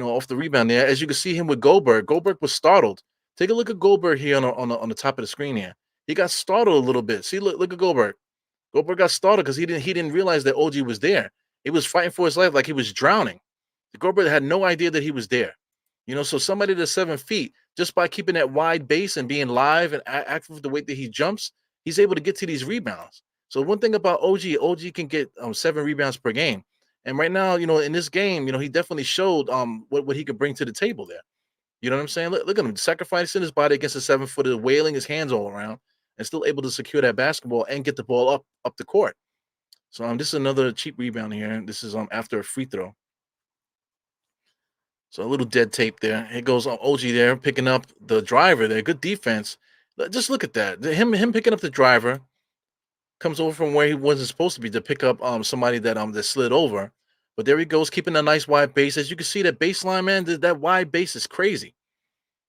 off the rebound there. As you can see him with Goldberg. Goldberg was startled. Take a look at Goldberg here on the top of the screen here. He got startled a little bit. See, look at Goldberg. Goldberg got startled because he didn't realize that OG was there. He was fighting for his life like he was drowning. Goldberg had no idea that he was there. So somebody that's 7 feet, just by keeping that wide base and being live and active with the way that he jumps, he's able to get to these rebounds. So one thing about OG can get 7 rebounds per game. And right now, in this game, he definitely showed what he could bring to the table there. You know what I'm saying? Look at him sacrificing his body against a 7-footer, wailing his hands all around, and still able to secure that basketball and get the ball up the court. So this is another cheap rebound here. This is after a free throw. So a little dead tape there. It goes on OG there, picking up the driver there. Good defense. Just look at that. Him picking up the driver comes over from where he wasn't supposed to be to pick up somebody that slid over. But there he goes, keeping a nice wide base. As you can see, that baseline, man, that wide base is crazy.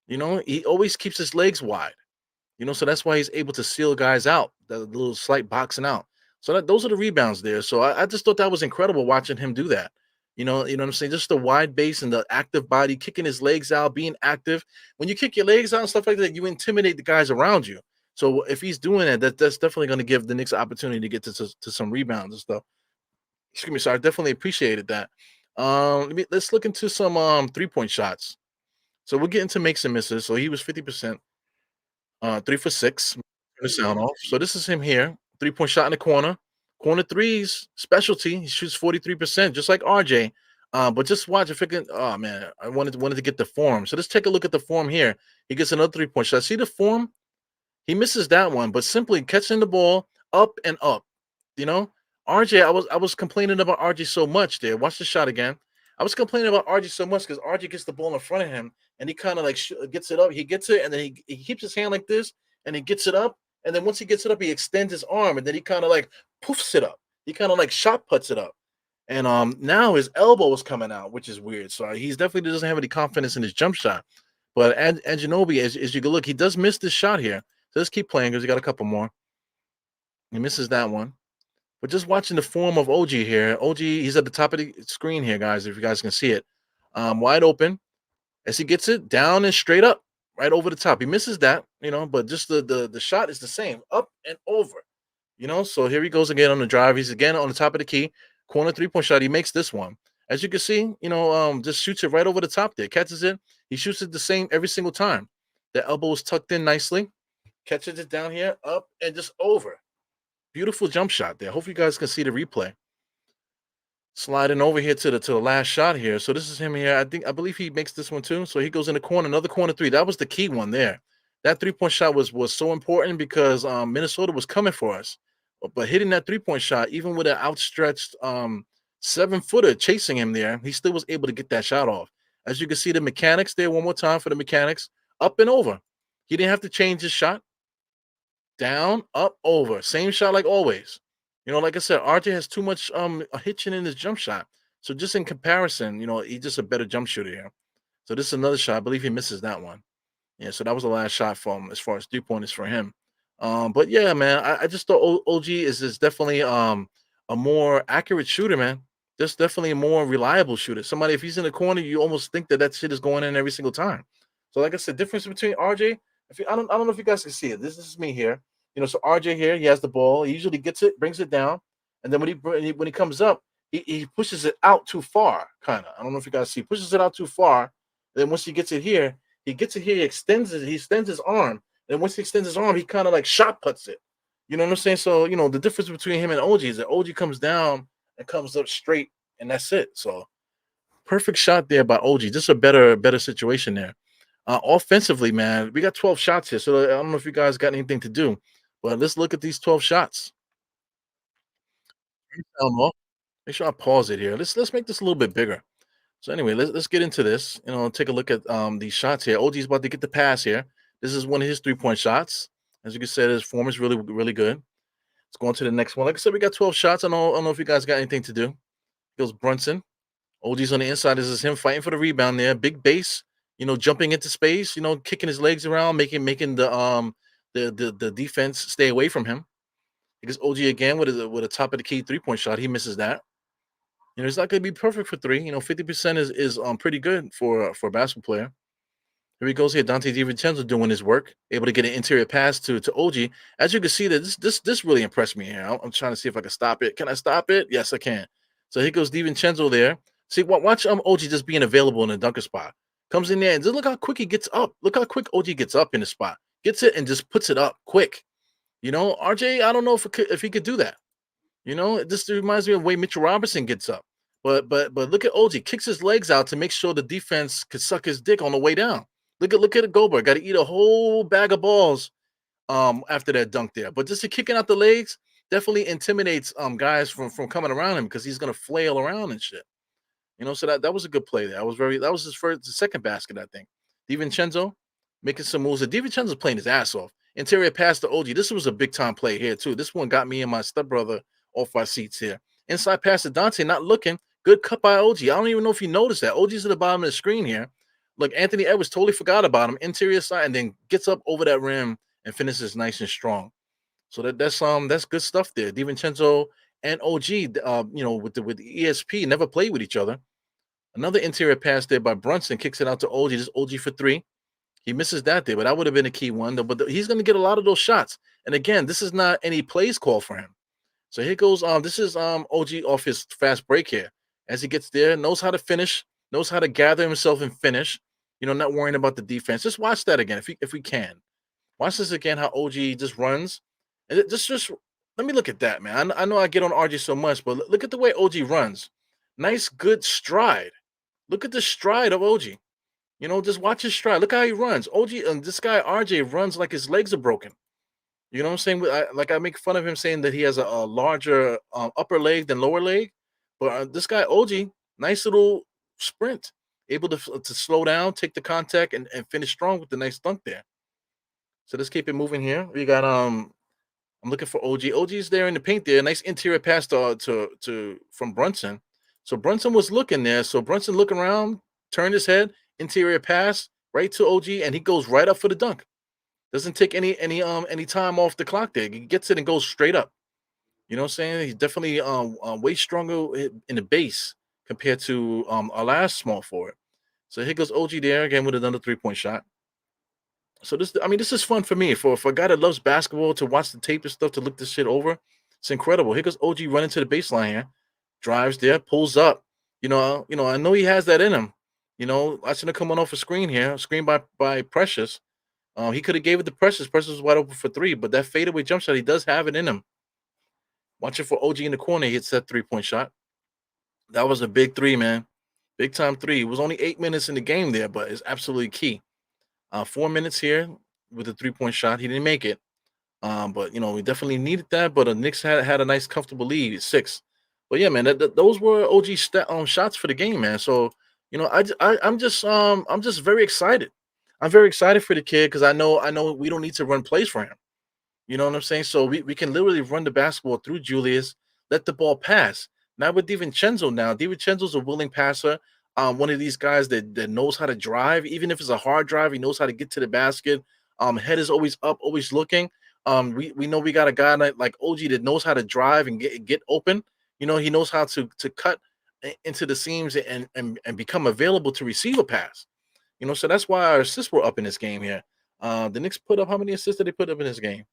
He always keeps his legs wide. So that's why he's able to seal guys out, the little slight boxing out. So those are the rebounds there. So I just thought that was incredible watching him do that. You know what I'm saying? Just the wide base and the active body, kicking his legs out, being active. When you kick your legs out and stuff like that, you intimidate the guys around you. So if he's doing that's definitely going to give the Knicks an opportunity to get to some rebounds and stuff. Excuse me, so I definitely appreciated that. Let's look into some 3-point shots. So we'll get into makes and misses. So he was 50%, 3 for 6, turn the sound off. So this is him here, 3-point shot in the corner threes, specialty. He shoots 43%, just like RJ. But just watch if it can. Oh man, I wanted to get the form. So let's take a look at the form here. He gets another 3-point shot. See the form? He misses that one, but simply catching the ball up and up. RJ, I was complaining about RJ so much there. Watch the shot again. I was complaining about RJ so much because RJ gets the ball in front of him and he kind of like gets it up. He gets it and then he keeps his hand like this and he gets it up. And then once he gets it up, he extends his arm and then he kind of like poofs it up. He kind of like shot puts it up. And now his elbow is coming out, which is weird. So he's definitely doesn't have any confidence in his jump shot. But Anunoby, as you can look, he does miss this shot here. So let's keep playing because he got a couple more. He misses that one. But just watching the form of OG here. OG, he's at the top of the screen here, guys, if you guys can see it. Wide open. As he gets it down and straight up, right over the top. He misses that, but just the shot is the same, up and over. So here he goes again on the drive. He's again on the top of the key. Corner 3-point shot. He makes this one. As you can see, just shoots it right over the top there. Catches it. He shoots it the same every single time. The elbow is tucked in nicely. Catches it down here, up, and just over. Beautiful jump shot there. Hope you guys can see the replay. Sliding over here to the last shot here. So this is him here. I believe he makes this one too. So he goes in the corner, another corner 3. That was the key one there. That 3-point shot was so important because Minnesota was coming for us. But hitting that 3-point shot, even with an outstretched 7-footer chasing him there, he still was able to get that shot off. As you can see, the mechanics there, one more time for the mechanics, up and over. He didn't have to change his shot. Down, up, over. Same shot like always. Like I said, RJ has too much hitching in his jump shot. So just in comparison, he's just a better jump shooter here. So this is another shot. I believe he misses that one. Yeah, so that was the last shot for him as far as 3-pointers for him. But yeah, man, I just thought OG is definitely a more accurate shooter, man. Just definitely a more reliable shooter. Somebody, if he's in the corner, you almost think that shit is going in every single time. So like I said, difference between RJ, I don't know if you guys can see it. This is me here. So RJ here, he has the ball. He usually gets it, brings it down, and then when he comes up, he pushes it out too far, kind of. I don't know if you guys see. Pushes it out too far. Then once he gets it here, he extends it. He extends his arm. And once he extends his arm, he kind of like shot puts it. You know what I'm saying? So the difference between him and OG is that OG comes down and comes up straight, and that's it. So perfect shot there by OG. Just a better situation there. Offensively, man, we got 12 shots here. So I don't know if you guys got anything to do. But let's look at these 12 shots. Make sure I pause it here. Let's make this a little bit bigger. So anyway, let's get into this. Take a look at these shots here. OG's about to get the pass here. This is one of his 3-point shots. As you can see, his form is really, really good. Let's go on to the next one. Like I said, we got 12 shots. I don't know if you guys got anything to do. Goes Brunson. OG's on the inside. This is him fighting for the rebound there. Big base. jumping into space, kicking his legs around, making the defense stay away from him. Because OG again with a top of the key 3-point shot, he misses that. It's not going to be perfect for three. 50% is pretty good for a basketball player. Here he goes here. Dante DiVincenzo doing his work, able to get an interior pass to OG. As you can see, that this really impressed me here. I'm trying to see if I can stop it. Can I stop it? Yes, I can. So here goes DiVincenzo there. See, watch OG just being available in the dunker spot. Comes in there and just look how quick he gets up. Look how quick OG gets up in the spot. Gets it and just puts it up quick. RJ, I don't know if he could do that. This reminds me of the way Mitchell Robinson gets up. But look at OG, kicks his legs out to make sure the defense could suck his dick on the way down. Look at Goldberg. Got to eat a whole bag of balls after that dunk there. But just kicking out the legs definitely intimidates guys from coming around him because he's gonna flail around and shit. So that was a good play there. That was his second basket, I think. DiVincenzo making some moves. DiVincenzo's playing his ass off. Interior pass to OG. This was a big time play here, too. This one got me and my stepbrother off our seats here. Inside pass to Dante, not looking. Good cut by OG. I don't even know if you noticed that. OG's at the bottom of the screen here. Look, Anthony Edwards totally forgot about him. Interior side, and then gets up over that rim and finishes nice and strong. So that's good stuff there. DiVincenzo and OG, with the ESP, never played with each other. Another interior pass there by Brunson, kicks it out to OG. This OG for three. He misses that there, but that would have been a key one. But he's going to get a lot of those shots. And again, this is not any plays call for him. So here goes. This is OG off his fast break here. As he gets there, knows how to finish, knows how to gather himself and finish. Not worrying about the defense. Just watch that again if we can. Watch this again. How OG just runs, and just let me look at that, man. I know I get on RJ so much, but look at the way OG runs. Nice, good stride. Look at the stride of OG. Just watch his stride. Look how he runs. OG and this guy RJ runs like his legs are broken. You know what I'm saying? I make fun of him saying that he has a larger upper leg than lower leg, but this guy OG, nice little sprint, able to slow down, take the contact, and finish strong with the nice dunk there. So let's keep it moving here. We got I'm looking for OG. OG's there in the paint there. Nice interior pass from Brunson. So Brunson was looking there. So Brunson looking around, turned his head, interior pass right to OG, and he goes right up for the dunk. Doesn't take any time off the clock there. He gets it and goes straight up. You know what I'm saying? He's definitely way stronger in the base compared to our last small forward. So here goes OG there again with another 3-point shot. So this is fun for me for a guy that loves basketball to watch the tape and stuff, to look this shit over. It's incredible. Here goes OG running to the baseline here, drives there, pulls up. I know he has that in him. Watching it coming off a screen here, screen by Precious. He could have gave it to Precious. Precious was wide open for three, but that fadeaway jump shot, he does have it in him. Watching for OG in the corner, he hits that 3-point shot. That was a big three, man. Big time three. It was only 8 minutes in the game there, but it's absolutely key. 4 minutes here with a 3-point shot. He didn't make it. But we definitely needed that. But the Knicks had a nice, comfortable lead, 6. But yeah, man, those were OG shots for the game, man. So I'm just very excited. I'm very excited for the kid because I know we don't need to run plays for him. You know what I'm saying? So we can literally run the basketball through Julius, let the ball pass. Now with DiVincenzo DiVincenzo's a willing passer. One of these guys that knows how to drive, even if it's a hard drive, he knows how to get to the basket. Head is always up, always looking. We know we got a guy like OG that knows how to drive and get open. He knows how to cut into the seams and become available to receive a pass. So that's why our assists were up in this game here. The Knicks put up, how many assists did they put up in this game?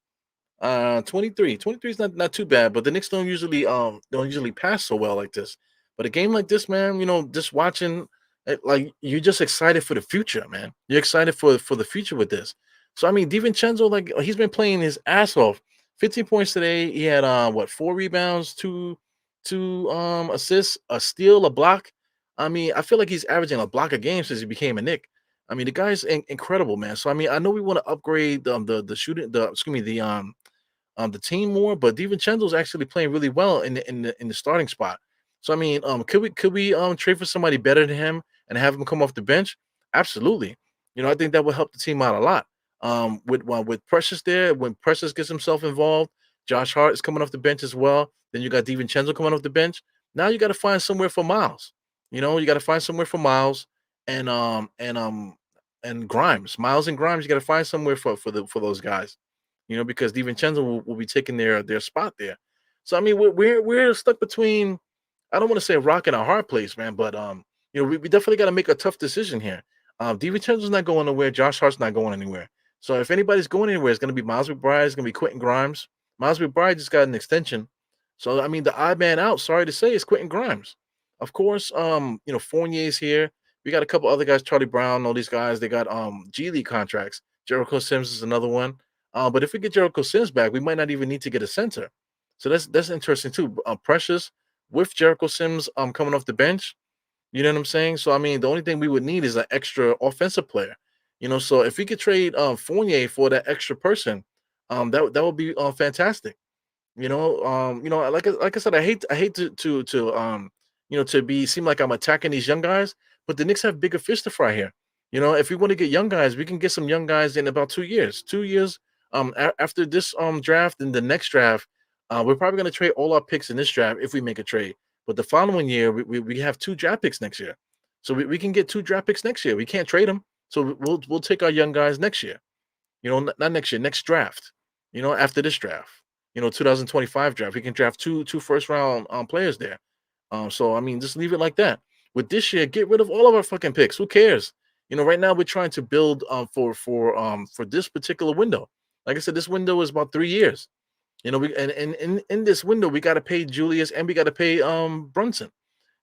23. 23 is not too bad, but the Knicks don't usually pass so well like this. But a game like this, man, just watching, like, you're just excited for the future, man. You're excited for the future with this. So DiVincenzo, like, he's been playing his ass off. 15 points today. He had 4 rebounds, two assists, a steal, a block. I feel like he's averaging a block a game since he became a Knick. The guy's incredible, man. So I know we want to upgrade the shooting, the team more, but DiVincenzo's actually playing really well in the starting spot. So could we trade for somebody better than him and have him come off the bench? Absolutely. I think that would help the team out a lot. With Precious there, when Precious gets himself involved, Josh Hart is coming off the bench as well. Then you got DiVincenzo coming off the bench. Now you got to find somewhere for Miles. You got to find somewhere for Miles, and and Grimes, Miles and Grimes. You got to find somewhere for those guys, because DiVincenzo will be taking their spot there. So I mean, we're stuck between. I don't want to say a rock and a hard place, man, but we definitely got to make a tough decision here. DiVincenzo's not going nowhere. Josh Hart's not going anywhere. So if anybody's going anywhere, it's going to be Miles McBride. It's going to be Quentin Grimes. Miles McBride just got an extension. So I mean, the odd man out, sorry to say, is Quentin Grimes. Of course, Fournier's here. We got a couple other guys, Charlie Brown, all these guys. They got G League contracts. Jericho Sims is another one. But if we get Jericho Sims back, we might not even need to get a center. So that's interesting too. Precious with Jericho Sims coming off the bench. You know what I'm saying? So I mean, the only thing we would need is an extra offensive player. So if we could trade Fournier for that extra person, that would be fantastic. Like I said, I hate to be seem like I'm attacking these young guys, but the Knicks have bigger fish to fry here. If we want to get young guys, we can get some young guys in about 2 years. 2 years after this draft and the next draft, we're probably going to trade all our picks in this draft if we make a trade. But the following year, we have 2 draft picks next year, so we can get 2 draft picks next year. We can't trade them, so we'll take our young guys next year. Not next year, next draft. After this draft. 2025 draft. We can draft two first round players there. So I mean, just leave it like that. With this year, get rid of all of our fucking picks. Who cares? Right now we're trying to build for this particular window. Like I said, this window is about 3 years. We and in this window we got to pay Julius and we got to pay Brunson.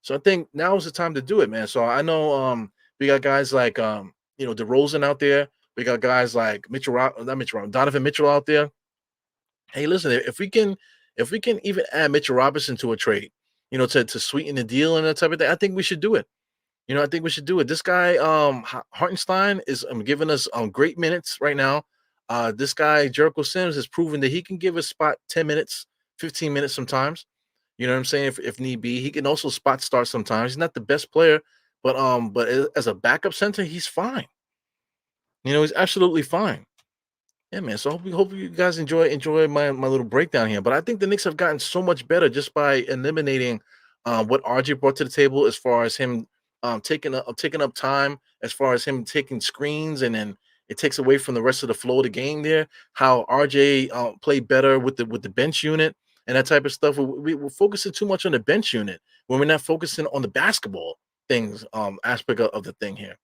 So I think now is the time to do it, man. So I know we got guys like DeRozan out there. We got guys like Donovan Mitchell out there. Hey, listen, if we can even add Mitchell Robinson to a trade, to sweeten the deal and that type of thing, I think we should do it. I think we should do it. This guy, Hartenstein, is giving us great minutes right now. This guy, Jericho Sims, has proven that he can give a spot 10 minutes, 15 minutes sometimes. You know what I'm saying? If need be, he can also spot start sometimes. He's not the best player, but as a backup center, he's fine. He's absolutely fine. Yeah, man. So hope you guys enjoy my little breakdown here. But I think the Knicks have gotten so much better just by eliminating what RJ brought to the table as far as him taking up time, as far as him taking screens, and then it takes away from the rest of the flow of the game there. How RJ played better with the bench unit and that type of stuff. We're focusing too much on the bench unit when we're not focusing on the basketball things aspect of the thing here.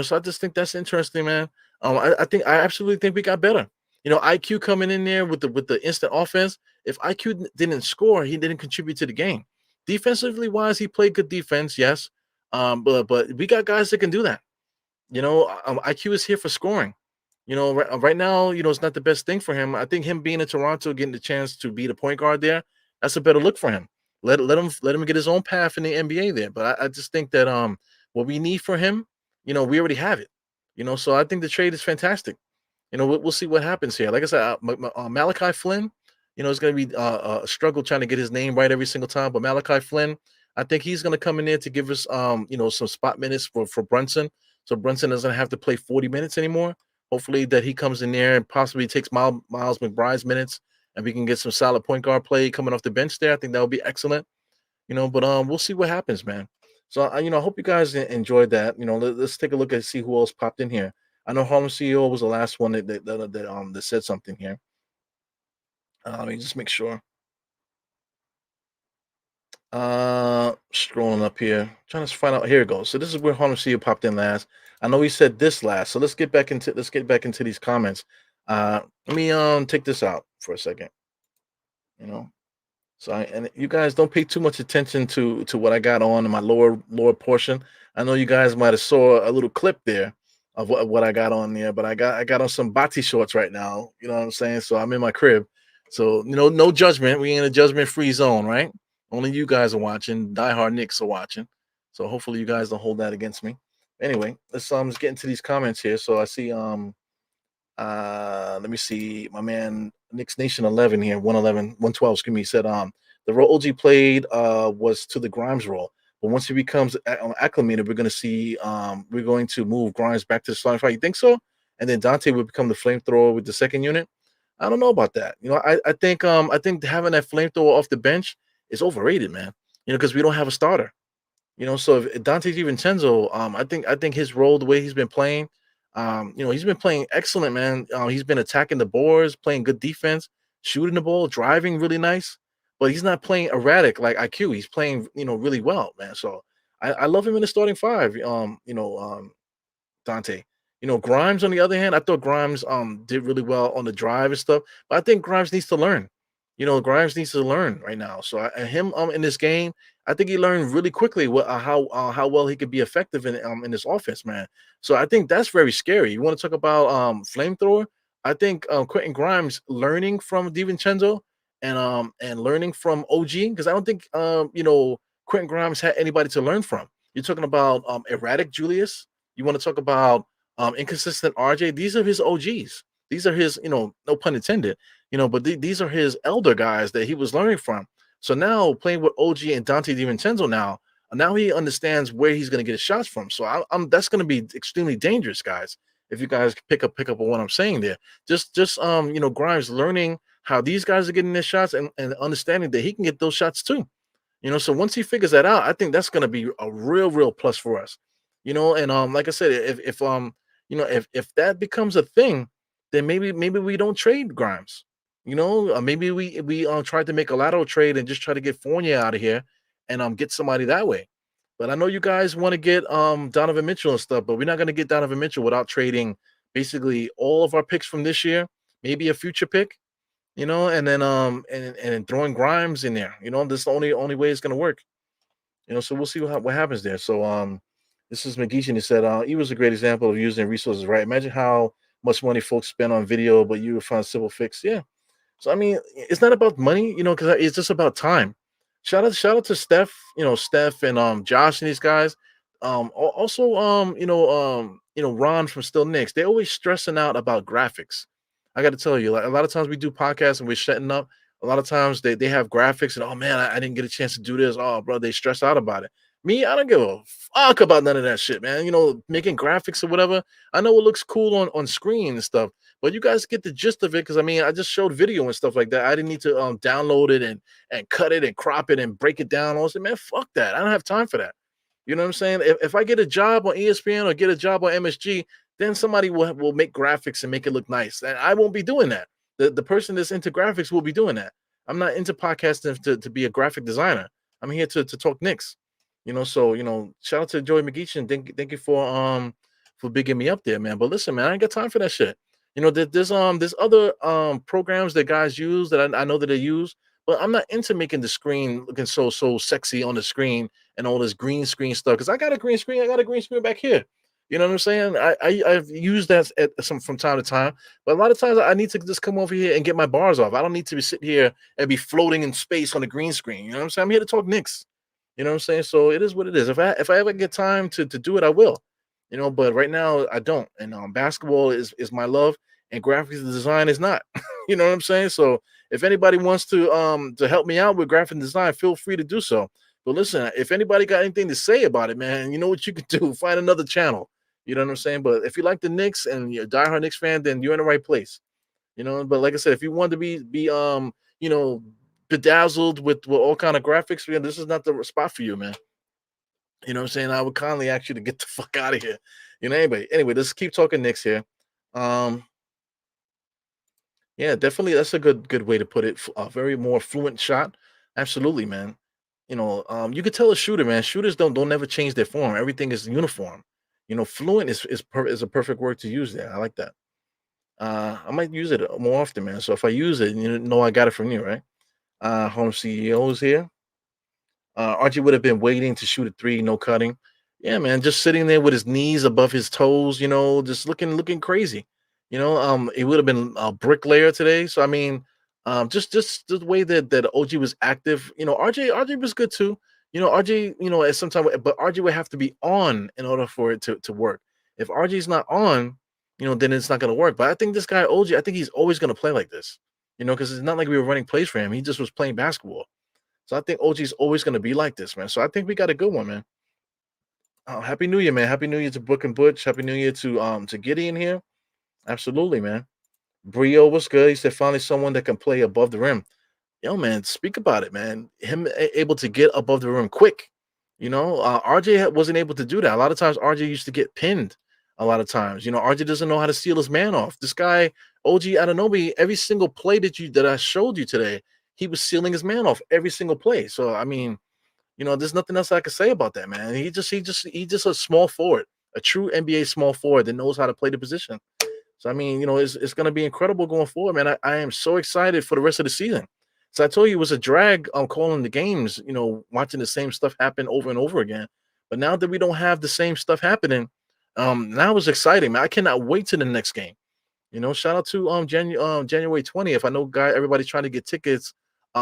So I just think that's interesting, man. I absolutely think we got better. IQ coming in there with the instant offense. If IQ didn't score, he didn't contribute to the game. Defensively wise, he played good defense, yes. But we got guys that can do that. IQ is here for scoring. Right now, it's not the best thing for him. I think him being in Toronto, getting the chance to be the point guard there, that's a better look for him. Let him get his own path in the NBA there. But I just think that what we need for him, we already have it. So I think the trade is fantastic. We'll see what happens here. Like I said, Malachi Flynn, it's going to be a struggle trying to get his name right every single time. But Malachi Flynn, I think he's going to come in there to give us, some spot minutes for Brunson. So Brunson doesn't have to play 40 minutes anymore. Hopefully that he comes in there and possibly takes Miles McBride's minutes, and we can get some solid point guard play coming off the bench there. I think that would be excellent. But we'll see what happens, man. So I hope you guys enjoyed that. Let's take a look and see who else popped in here. I know Harlem CEO was the last one that said something here. Let me just make sure. Scrolling up here, trying to find out. Here it goes. So this is where Harlem CEO popped in last. I know he said this last. So let's get back into these comments. Let me take this out for a second. So and you guys don't pay too much attention to what I got on in my lower portion. I know you guys might have saw a little clip there of what I got on there, but I got on some bati shorts right now. You know what I'm saying? So I'm in my crib. So no judgment. We in a judgment-free zone, right? Only you guys are watching. Diehard Knicks are watching. So hopefully you guys don't hold that against me. Anyway, let's just get into these comments here. So I see let me see, my man Knicks Nation 11 here, 112, excuse me, said the role OG played was to the Grimes role. But once he becomes acclimated, we're going to move Grimes back to the starting fight. You think so? And then Dante would become the flamethrower with the second unit. I don't know about that. I think having that flamethrower off the bench is overrated, man. Because we don't have a starter. So if Dante DiVincenzo, I think his role, the way he's been playing, He's been playing excellent, man. He's been attacking the boards, playing good defense, shooting the ball, driving really nice. But he's not playing erratic like IQ. He's playing, really well, man. So I love him in the starting five. Dante. Grimes on the other hand, I thought Grimes did really well on the drive and stuff, but I think Grimes needs to learn. Grimes needs to learn right now. So him in this game, I think he learned really quickly how well he could be effective in this offense, man. So I think that's very scary. You want to talk about flamethrower? I think Quentin Grimes learning from DiVincenzo and learning from OG, because I don't think Quentin Grimes had anybody to learn from. You're talking about erratic Julius. You want to talk about inconsistent RJ? These are his OGs. These are his, no pun intended, but these are his elder guys that he was learning from. So now playing with OG and Dante DiVincenzo now he understands where he's going to get his shots from. So that's going to be extremely dangerous, guys. If you guys pick up on what I'm saying there, just Grimes learning how these guys are getting their shots and understanding that he can get those shots too. So once he figures that out, I think that's going to be a real plus for us. And like I said, if that becomes a thing, then maybe we don't trade Grimes. Maybe we try to make a lateral trade and just try to get Fournier out of here and get somebody that way. But I know you guys want to get Donovan Mitchell and stuff, but we're not going to get Donovan Mitchell without trading basically all of our picks from this year, maybe a future pick, and then and throwing Grimes in there. This is the only way it's going to work. So we'll see what happens there. So this is McGeechan. He said he was a great example of using resources right. Imagine how much money folks spend on video, but you find a simple fix. Yeah. So I mean, it's not about money, because it's just about time. Shout out to Steph, Steph and Josh and these guys. Also Ron from Still Knicks. They're always stressing out about graphics. I got to tell you, like a lot of times we do podcasts and we're shutting up. A lot of times they have graphics and oh man, I didn't get a chance to do this. Oh, bro, they stress out about it. Me, I don't give a fuck about none of that shit, man. Making graphics or whatever. I know it looks cool on screen and stuff, but you guys get the gist of it because I mean, I just showed video and stuff like that. I didn't need to download it and cut it and crop it and break it down. I was like, man, fuck that. I don't have time for that. You know what I'm saying? If I get a job on ESPN or get a job on MSG, then somebody will make graphics and make it look nice. And I won't be doing that. The person that's into graphics will be doing that. I'm not into podcasting to be a graphic designer. I'm here to talk Knicks. So shout out to Joey McGeechan. Thank you for bigging me up there, man. But listen, man, I ain't got time for that shit. There's other programs that guys use that I know that they use, but I'm not into making the screen looking so sexy on the screen and all this green screen stuff. Because I got a green screen back here. You know what I'm saying? I've used that from time to time, but a lot of times I need to just come over here and get my bars off. I don't need to be sitting here and be floating in space on the green screen. You know what I'm saying? I'm here to talk Knicks. You know what I'm saying? So it is what it is. If I ever get time to do it, I will. But right now I don't. And basketball is my love, and graphics design is not. You know what I'm saying? So if anybody wants to help me out with graphic design, feel free to do so. But listen, if anybody got anything to say about it, man, you know what you can do? Find another channel. You know what I'm saying? But if you like the Knicks and you're a diehard Knicks fan, then you're in the right place. But like I said, if you want to be bedazzled with all kind of graphics, this is not the spot for you, man. You know what I'm saying? I would kindly ask you to get the fuck out of here. Anyway, let's keep talking Knicks here. Yeah, definitely that's a good way to put it. A very more fluent shot. Absolutely, man. You could tell a shooter, man. Shooters don't never change their form. Everything is uniform. Fluent is a perfect word to use there. I like that. I might use it more often, man. So if I use it, I got it from you, right? Home CEO is here. Archie would have been waiting to shoot a three, no cutting. Yeah, man, just sitting there with his knees above his toes, just looking crazy. It would have been a bricklayer today. So I mean, just the way that OG was active. RJ was good too. RJ, at some time, but RJ would have to be on in order for it to work. If RJ's not on, then it's not gonna work. But I think this guy OG, I think he's always gonna play like this. Because it's not like we were running plays for him. He just was playing basketball. So I think OG's always gonna be like this, man. So I think we got a good one, man. Oh, Happy New Year, man. Happy New Year to Book and Butch. Happy New Year to Gideon here. Absolutely, man. Brio was good. He said finally someone that can play above the rim. Yo, man, speak about it, man. Him able to get above the rim quick. RJ wasn't able to do that. A lot of times RJ used to get pinned a lot of times. RJ doesn't know how to steal his man off. This guy, OG Anunoby, every single play that I showed you today, he was sealing his man off every single play. So I mean, there's nothing else I can say about that, man. He just a small forward, a true NBA small forward that knows how to play the position. So I mean, it's going to be incredible going forward, man. I am so excited for the rest of the season. So I told you it was a drag calling the games, watching the same stuff happen over and over again. But now that we don't have the same stuff happening, now it's exciting, man. I cannot wait to the next game. Shout out to January 20th. I know everybody's trying to get tickets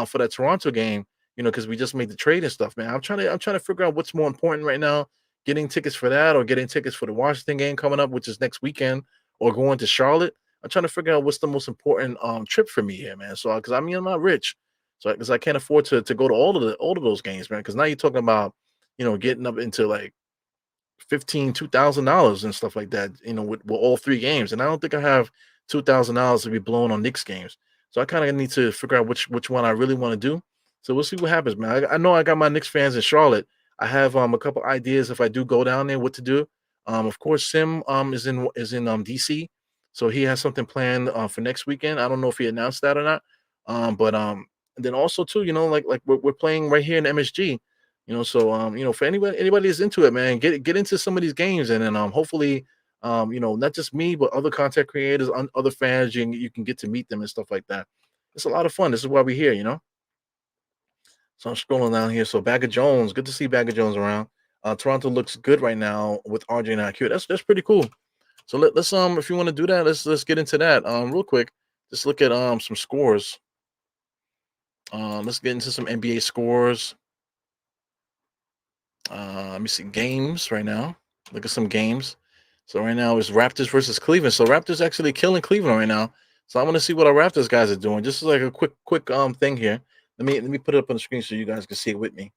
for that Toronto game, because we just made the trade and stuff, man. I'm trying to figure out what's more important right now, getting tickets for that or getting tickets for the Washington game coming up, which is next weekend, or going to Charlotte. I'm trying to figure out what's the most important trip for me here, man. So because I mean I'm not rich. So because I can't afford to go to all of those games, man. Because now you're talking about, getting up into like $2,000 and stuff like that, with all three games. And I don't think I have $2,000 to be blown on Knicks games. So I kind of need to figure out which one I really want to do. So we'll see what happens, man. I know I got my Knicks fans in Charlotte. I have a couple ideas if I do go down there, what to do. Of course, Sim is in DC, so he has something planned for next weekend. I don't know if he announced that or not. But and then also too, like we're playing right here in MSG. So for anybody that's into it, man, get into some of these games, and then hopefully, not just me, but other content creators, other fans, you can get to meet them and stuff like that. It's a lot of fun. This is why we're here. So I'm scrolling down here. So Bagger Jones, good to see Bagger Jones around. Toronto looks good right now with RJ and IQ. That's pretty cool. So let's if you want to do that, let's get into that real quick. Just look at some scores. Let's get into some NBA scores. Let me see games right now. Look at some games. So right now it's Raptors versus Cleveland. So Raptors actually killing Cleveland right now. So I want to see what our Raptors guys are doing. Just like a quick thing here. Let me put it up on the screen so you guys can see it with me.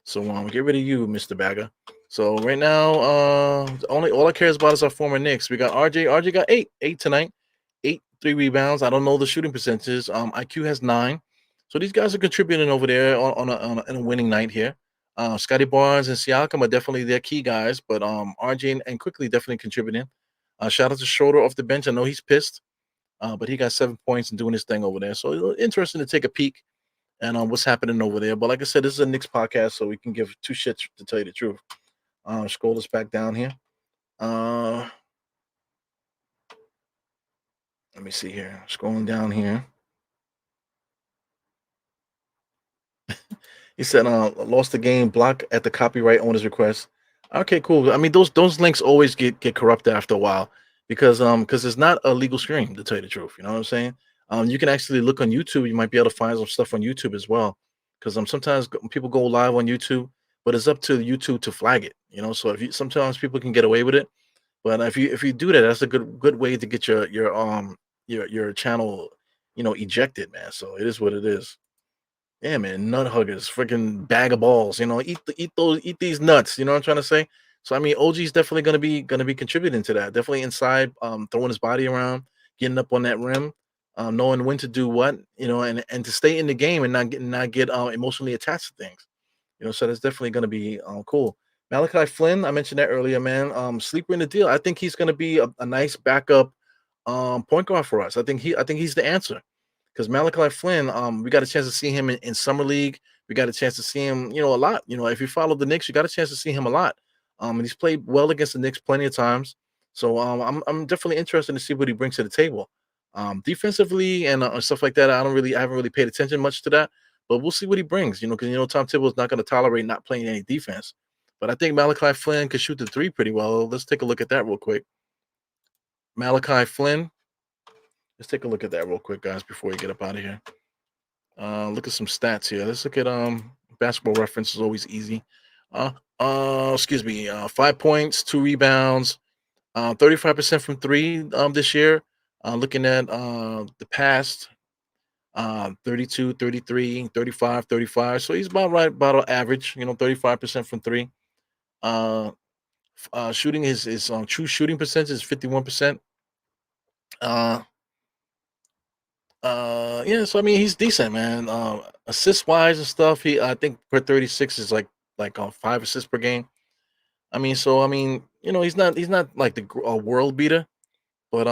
So get rid of you, Mr. Bagger. So right now, only all I care about is our former Knicks. We got RJ. RJ got eight tonight, 3 rebounds. I don't know the shooting percentages. IQ has 9. So these guys are contributing over there on a winning night here. Scotty Barnes and Siakam are definitely their key guys, but RJ and Quickley definitely contributing. Shout out to Schroeder off the bench. I know he's pissed, but he got 7 points and doing his thing over there. So interesting to take a peek and what's happening over there. But like I said, this is a Knicks podcast, so we can give two shits to tell you the truth. Scroll this back down here. Let me see here. Scrolling down here. He said, lost the game, block at the copyright owner's request. Okay, cool. I mean, those links always get corrupted after a while because it's not a legal stream, to tell you the truth. You know what I'm saying? You can actually look on YouTube. You might be able to find some stuff on YouTube as well. Because sometimes people go live on YouTube, but it's up to YouTube to flag it. So sometimes people can get away with it, but if you do that, that's a good way to get your channel, ejected, man. So it is what it is. Yeah, man, nut huggers, freaking bag of balls. Eat these nuts. You know what I'm trying to say? So I mean, OG's definitely gonna be contributing to that. Definitely inside, throwing his body around, getting up on that rim, knowing when to do what, and to stay in the game and not get emotionally attached to things. So that's definitely gonna be cool. Malachi Flynn, I mentioned that earlier, man. Sleeper in the deal. I think he's gonna be a nice backup point guard for us. I think he's the answer because Malachi Flynn, we got a chance to see him in summer league. We got a chance to see him, a lot. If you follow the Knicks, you got a chance to see him a lot. And he's played well against the Knicks plenty of times. So I'm definitely interested to see what he brings to the table. Defensively and stuff like that, I haven't really paid attention much to that. But we'll see what he brings, because Tom Thibodeau is not going to tolerate not playing any defense. But I think Malachi Flynn could shoot the three pretty well. Let's take a look at that real quick. Malachi Flynn. Let's take a look at that real quick, guys, before we get up out of here. Look at some stats here. Let's look at Basketball Reference is always easy. Excuse me, 5 points, 2 rebounds, 35% from 3 this year. Looking at the past, 32, 33, 35, 35. So he's about right, about average, 35% from 3. Shooting his true shooting percentage is 51%. Yeah, so I mean he's decent, man. Assist wise and stuff, I think per 36 is like 5 assists per game. I mean, he's not like the world beater, but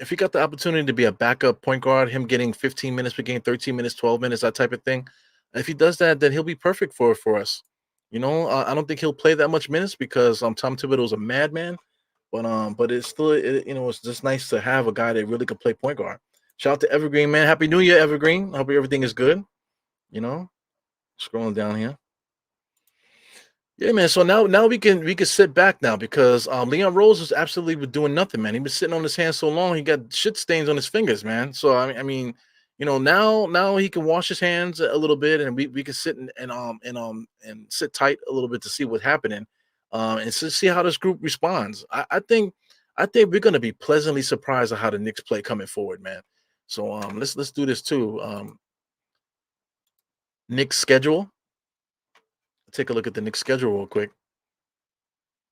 if he got the opportunity to be a backup point guard, him getting 15 minutes per game, 13 minutes, 12 minutes, that type of thing, if he does that, then he'll be perfect for us. I don't think he'll play that much minutes because Tom Thibodeau's a madman, but it's still it's just nice to have a guy that really could play point guard. Shout out to Evergreen, man. Happy New Year, Evergreen. I hope everything is good. You know, scrolling down here. Yeah, man. So now we can sit back now because Leon Rose was absolutely doing nothing, man. He was sitting on his hands so long, he got shit stains on his fingers, man. So I mean, now he can wash his hands a little bit, and we can sit and sit tight a little bit to see what's happening, and see how this group responds. I think we're gonna be pleasantly surprised at how the Knicks play coming forward, man. So let's do this too. Knicks schedule. Take a look at the Knicks schedule real quick.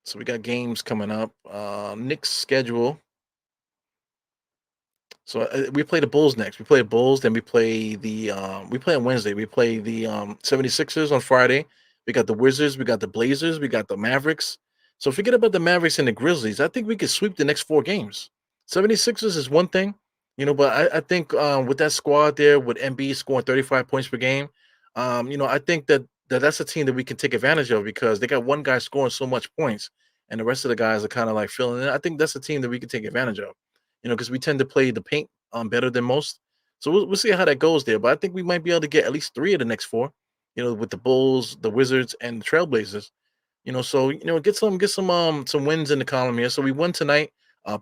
So we got games coming up. Knicks schedule. So we play the Bulls next. We play the Bulls, then we play on Wednesday. We play the 76ers on Friday. We got the Wizards, we got the Blazers, we got the Mavericks. So forget about the Mavericks and the Grizzlies. I think we could sweep the next four games. 76ers is one thing, but I think with that squad there, with MB scoring 35 points per game, I think that's a team that we can take advantage of because they got one guy scoring so much points and the rest of the guys are kind of like filling in. I think that's a team that we can take advantage of, because we tend to play the paint better than most. So we'll see how that goes there. But I think we might be able to get at least three of the next four, with the Bulls, the Wizards, and the Trailblazers. So get some wins in the column here. So we won tonight,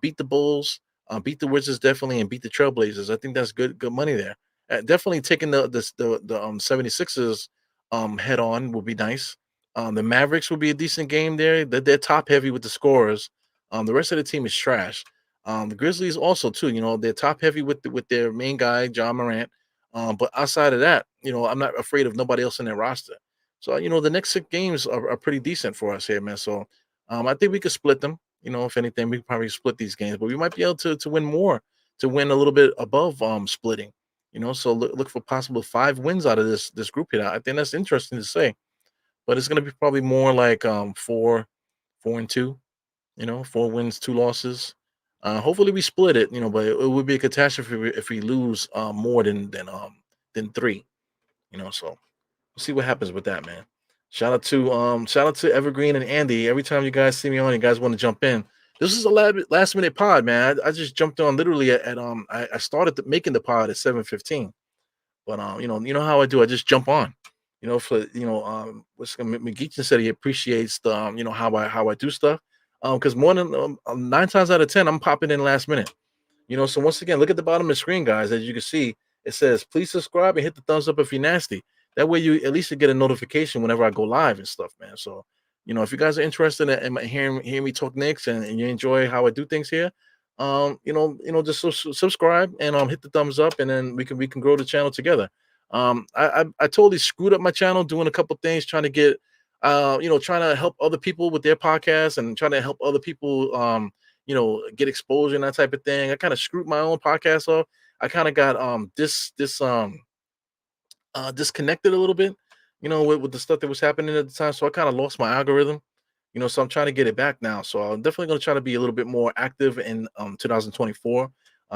beat the Bulls, beat the Wizards definitely, and beat the Trailblazers. I think that's good money there. Definitely taking the 76ers head on will be nice. The Mavericks will be a decent game there. They're top heavy with the scorers. The rest of the team is trash. The Grizzlies also too. They're top heavy with their main guy John Morant. But outside of that, I'm not afraid of nobody else in their roster. So the next six games are pretty decent for us here, man. So I think we could split them. If anything, we could probably split these games, but we might be able to win more, to win a little bit above splitting. So look for possible 5 wins out of this group here. I think that's interesting to say, but it's going to be probably more like 4-2. 4 wins, 2 losses. Hopefully we split it. But it would be a catastrophe if we lose more than 3. So we'll see what happens with that, man. Shout out to Evergreen and Andy. Every time you guys see me on, you guys want to jump in. This is a last minute pod, man. I just jumped on literally at I started making the pod at 7:15, but how I do. I just jump on. What's McGeechan said he appreciates the how I do stuff. Because more than 9 times out of 10, I'm popping in last minute. So once again, look at the bottom of the screen, guys. As you can see, it says please subscribe and hit the thumbs up if you're nasty. That way you at least get a notification whenever I go live and stuff, man. So if you guys are interested in hearing me talk Knicks and you enjoy how I do things here, just subscribe and hit the thumbs up, and then we can grow the channel together. I totally screwed up my channel doing a couple things, trying to get trying to help other people with their podcasts and trying to help other people get exposure and that type of thing. I kind of screwed my own podcast off. I kind of got disconnected a little bit, with the stuff that was happening at the time. So I kind of lost my algorithm, so I'm trying to get it back now. So I'm definitely going to try to be a little bit more active in 2024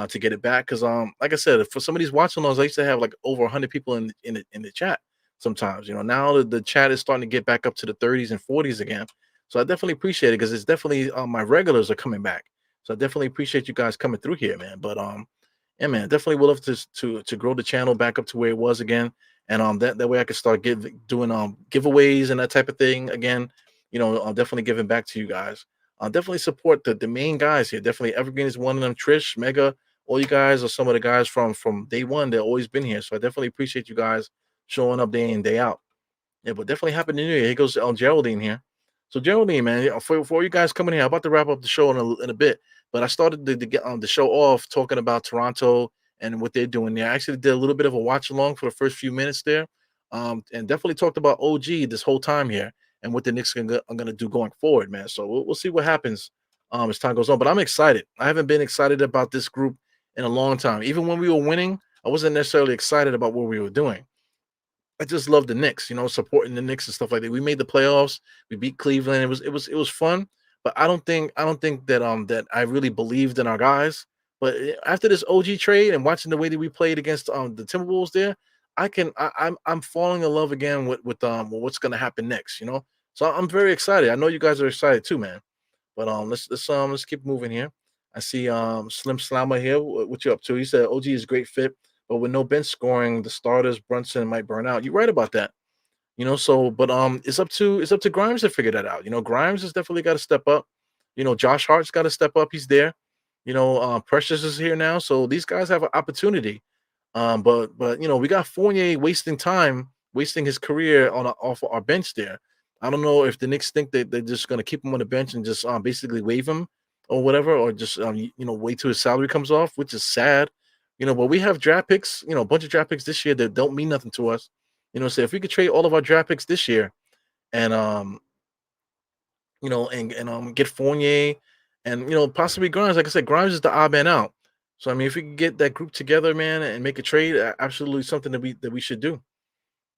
to get it back. Because like I said, for some of these watch alongs, I used to have like over 100 people in the chat sometimes. Now the chat is starting to get back up to the 30s and 40s again. So I definitely appreciate it because it's definitely my regulars are coming back. So I definitely appreciate you guys coming through here, man. But yeah, man, definitely would love to grow the channel back up to where it was again, and that way I could start doing giveaways and that type of thing again. I'm definitely giving back to you guys. I'll definitely support the main guys here. Definitely Evergreen is one of them. Trish, Mega, all you guys are some of the guys from day one. They've always been here, so I definitely appreciate you guys showing up day in day out. Yeah, but definitely happy New Year. Here goes Geraldine here. So Geraldine, man, for you guys coming here, I'm about to wrap up the show in a bit. But I started to get the show off talking about Toronto and what they're doing there. I actually did a little bit of a watch along for the first few minutes there, and definitely talked about OG this whole time here and what the Knicks are going to do going forward, man. So we'll see what happens as time goes on. But I'm excited. I haven't been excited about this group in a long time. Even when we were winning, I wasn't necessarily excited about what we were doing. I just love the Knicks, supporting the Knicks and stuff like that. We made the playoffs. We beat Cleveland. It was fun. but I don't think that I really believed in our guys. But after this OG trade and watching the way that we played against the Timberwolves there, I'm falling in love again with what's gonna happen next, you know. So I'm very excited. I know you guys are excited too, man. But let's keep moving here. I see Slim Slammer here. What you up to? He said OG is a great fit, but with no bench scoring, the starters Brunson might burn out. You're right about that. You know, so but it's up to Grimes to figure that out. You know, Grimes has definitely got to step up. You know, Josh Hart's got to step up. He's there. You know, Precious is here now, so these guys have an opportunity. But you know, we got Fournier wasting time, wasting his career off of our bench there. I don't know if the Knicks think that they're just gonna keep him on the bench and just basically waive him or whatever, or just you know, wait till his salary comes off, which is sad. You know, but we have draft picks, you know, a bunch of draft picks this year that don't mean nothing to us. You know, so if we could trade all of our draft picks this year and you know, and get Fournier and you know, possibly Grimes. Like I said, Grimes is the odd man out. So I mean, if we can get that group together, man, and make a trade, absolutely something that we should do.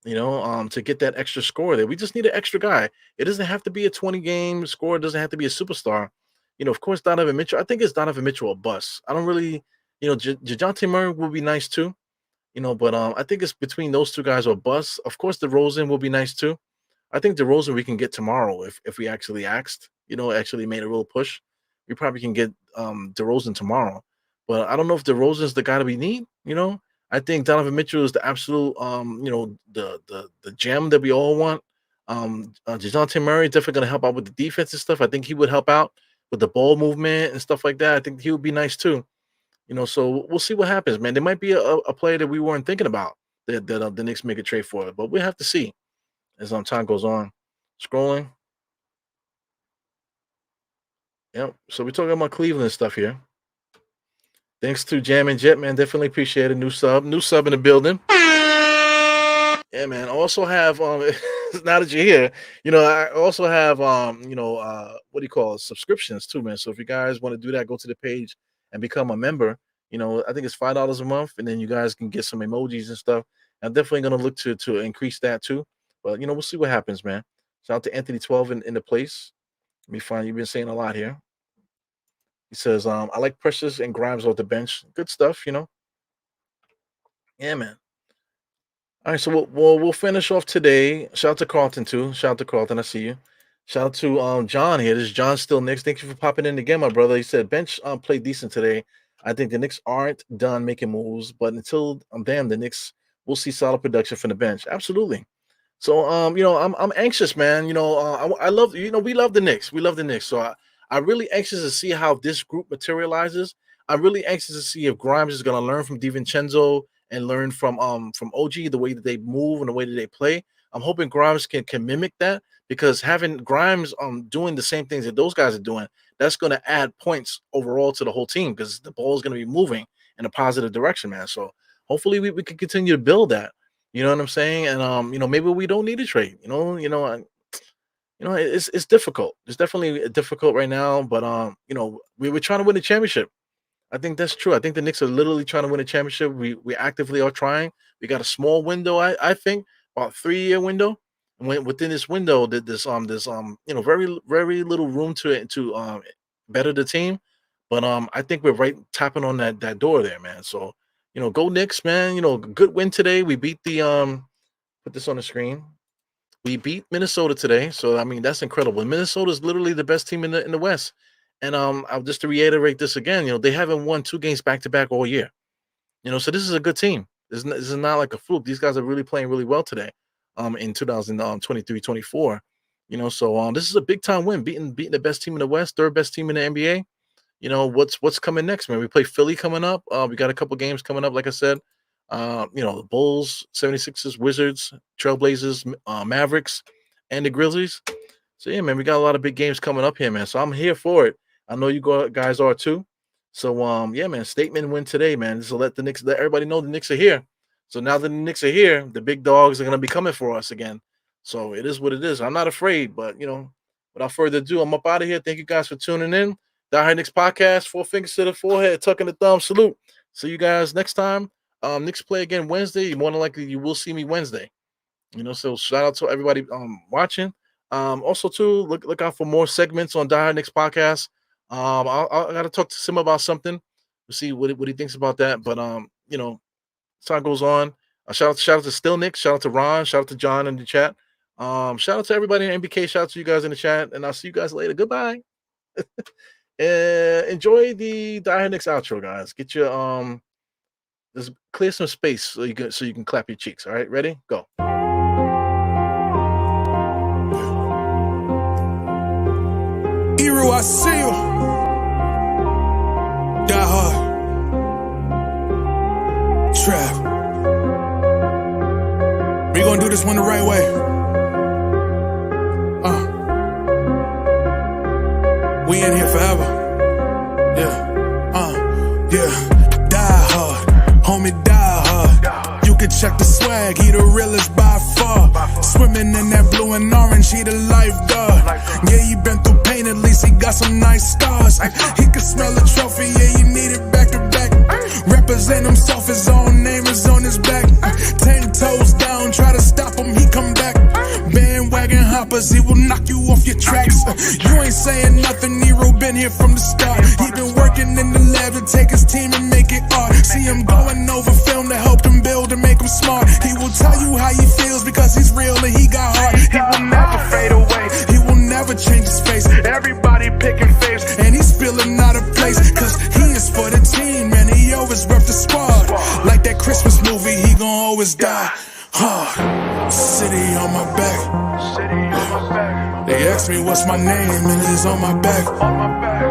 You know, to get that extra score there. We just need an extra guy. It doesn't have to be a 20 game score. It doesn't have to be a superstar. You know, of course, Donovan Mitchell. I think it's Donovan Mitchell a bust. I don't really, you know, Dejounte Murray will be nice too. You know, but I think it's between those two guys or bust. Of course, DeRozan will be nice too. I think DeRozan we can get tomorrow if we actually asked, you know, actually made a real push. We probably can get DeRozan tomorrow. But I don't know if DeRozan's the guy that we need, you know. I think Donovan Mitchell is the absolute you know, the gem that we all want. DeJounte Murray definitely gonna help out with the defense and stuff. I think he would help out with the ball movement and stuff like that. I think he would be nice too. You know, so we'll see what happens, man. There might be a player that we weren't thinking about that the Knicks make a trade for, but we have to see as time goes on. Scrolling. Yep. So we're talking about Cleveland stuff here. Thanks to Jam and Jet, man. Definitely appreciate a new sub in the building. Yeah, man. I also have now that you're here, you know, I also have you know, what do you call it? Subscriptions too, man. So if you guys want to do that, go to the page and become a member. You know, I think it's $5 a month, and then you guys can get some emojis and stuff. I'm definitely gonna look to increase that too. But you know, we'll see what happens, man. Shout out to Anthony 12 in the place. Let me find you've been saying a lot here. He says, I like Precious and Grimes off the bench. Good stuff, you know. Yeah, man. All right, so we'll finish off today. Shout out to Carlton too. Shout out to Carlton. I see you. Shout out to John here. This is John still Knicks. Thank you for popping in again, my brother. He said bench played decent today. I think the Knicks aren't done making moves, but until damn the Knicks, we'll see solid production from the bench. Absolutely. So you know, I'm anxious, man. You know, I love, you know, we love the Knicks. We love the Knicks. So I'm really anxious to see how this group materializes. I'm really anxious to see if Grimes is gonna learn from DiVincenzo and learn from OG the way that they move and the way that they play. I'm hoping Grimes can mimic that because having Grimes doing the same things that those guys are doing, that's gonna add points overall to the whole team because the ball is gonna be moving in a positive direction, man. So hopefully we can continue to build that. You know what I'm saying? And you know, maybe we don't need a trade. You know, it's difficult. It's definitely difficult right now. But you know, we were trying to win a championship. I think that's true. I think the Knicks are literally trying to win a championship. We actively are trying. We got a small window. I think about 3 year window. And within this window, that this you know, very little room to better the team. But I think we're right tapping on that door there, man. So you know, go Knicks, man. You know, good win today. We beat the put this on the screen. We beat Minnesota today, so I mean that's incredible. Minnesota is literally the best team in the West. And I'll just to reiterate this again, you know, they haven't won 2 games back to back all year. You know, so this is a good team. This is not like a fluke. These guys are really playing really well today. In 2023-24. You know, so this is a big time win, beating the best team in the West, third best team in the NBA. You know, what's coming next, man? We play Philly coming up. We got a couple games coming up, like I said. You know, the Bulls, 76ers, Wizards, Trailblazers, Mavericks, and the Grizzlies. So yeah, man, we got a lot of big games coming up here, man. So I'm here for it. I know you guys are too. So yeah, man, statement win today, man. Just to let everybody know the Knicks are here. So now that the Knicks are here, the big dogs are gonna be coming for us again. So it is what it is. I'm not afraid, but you know, without further ado, I'm up out of here. Thank you guys for tuning in. Die Hard Knicks podcast, 4 fingers to the forehead, tucking the thumb, salute. See you guys next time. Knicks play again Wednesday. More than likely, you will see me Wednesday. You know, so shout out to everybody watching. Also, too, look out for more segments on Die Hard Knicks podcast. I got to talk to Sim about something to see what he thinks about that. But as time goes on, shout out to Still Knicks, shout out to Ron, shout out to John in the chat. Shout out to everybody in NBK, shout out to you guys in the chat, and I'll see you guys later. Goodbye. Enjoy the Die Hard Knicks outro, guys. Get your just clear some space so you can clap your cheeks. All right, ready? Go. Eru, I see you. Die hard. Trap. We gonna do this one the right way. We in here forever. Yeah. Die hard. Homie, die hard. You can check the swag, he the realest by far. Swimming in that blue and orange, he the lifeguard. Yeah, he been through pain, at least he got some nice scars. He can smell a trophy, yeah, he need it back to back. Represent himself, his own name is on his back. 10 toes down, try to stop him, he come back. Bandwagon hoppers, he will knock you off your tracks. You ain't saying nothing, Nero been here from the start. He been working in the lab to take his team and make it art. See him going over film to help him build and make him smart. He will tell you how he feels because he's real and he got heart. He will never fade away, he will never change his face. Everybody picking faves and he's feeling out of place. Cause he is for the team and he always rep the squad. Like that Christmas movie, he gon' always die hard. City on my back. They ask me what's my name and it's on my back.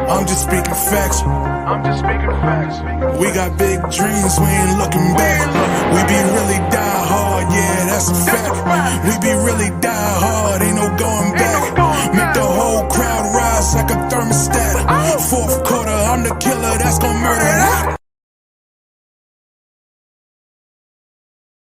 I'm just speaking facts. We got big dreams, we ain't looking back. We be really die hard, yeah, that's a fact. We be really die hard, ain't no going back. Make the whole crowd rise like a thermostat. Fourth quarter, I'm the killer that's gon' murder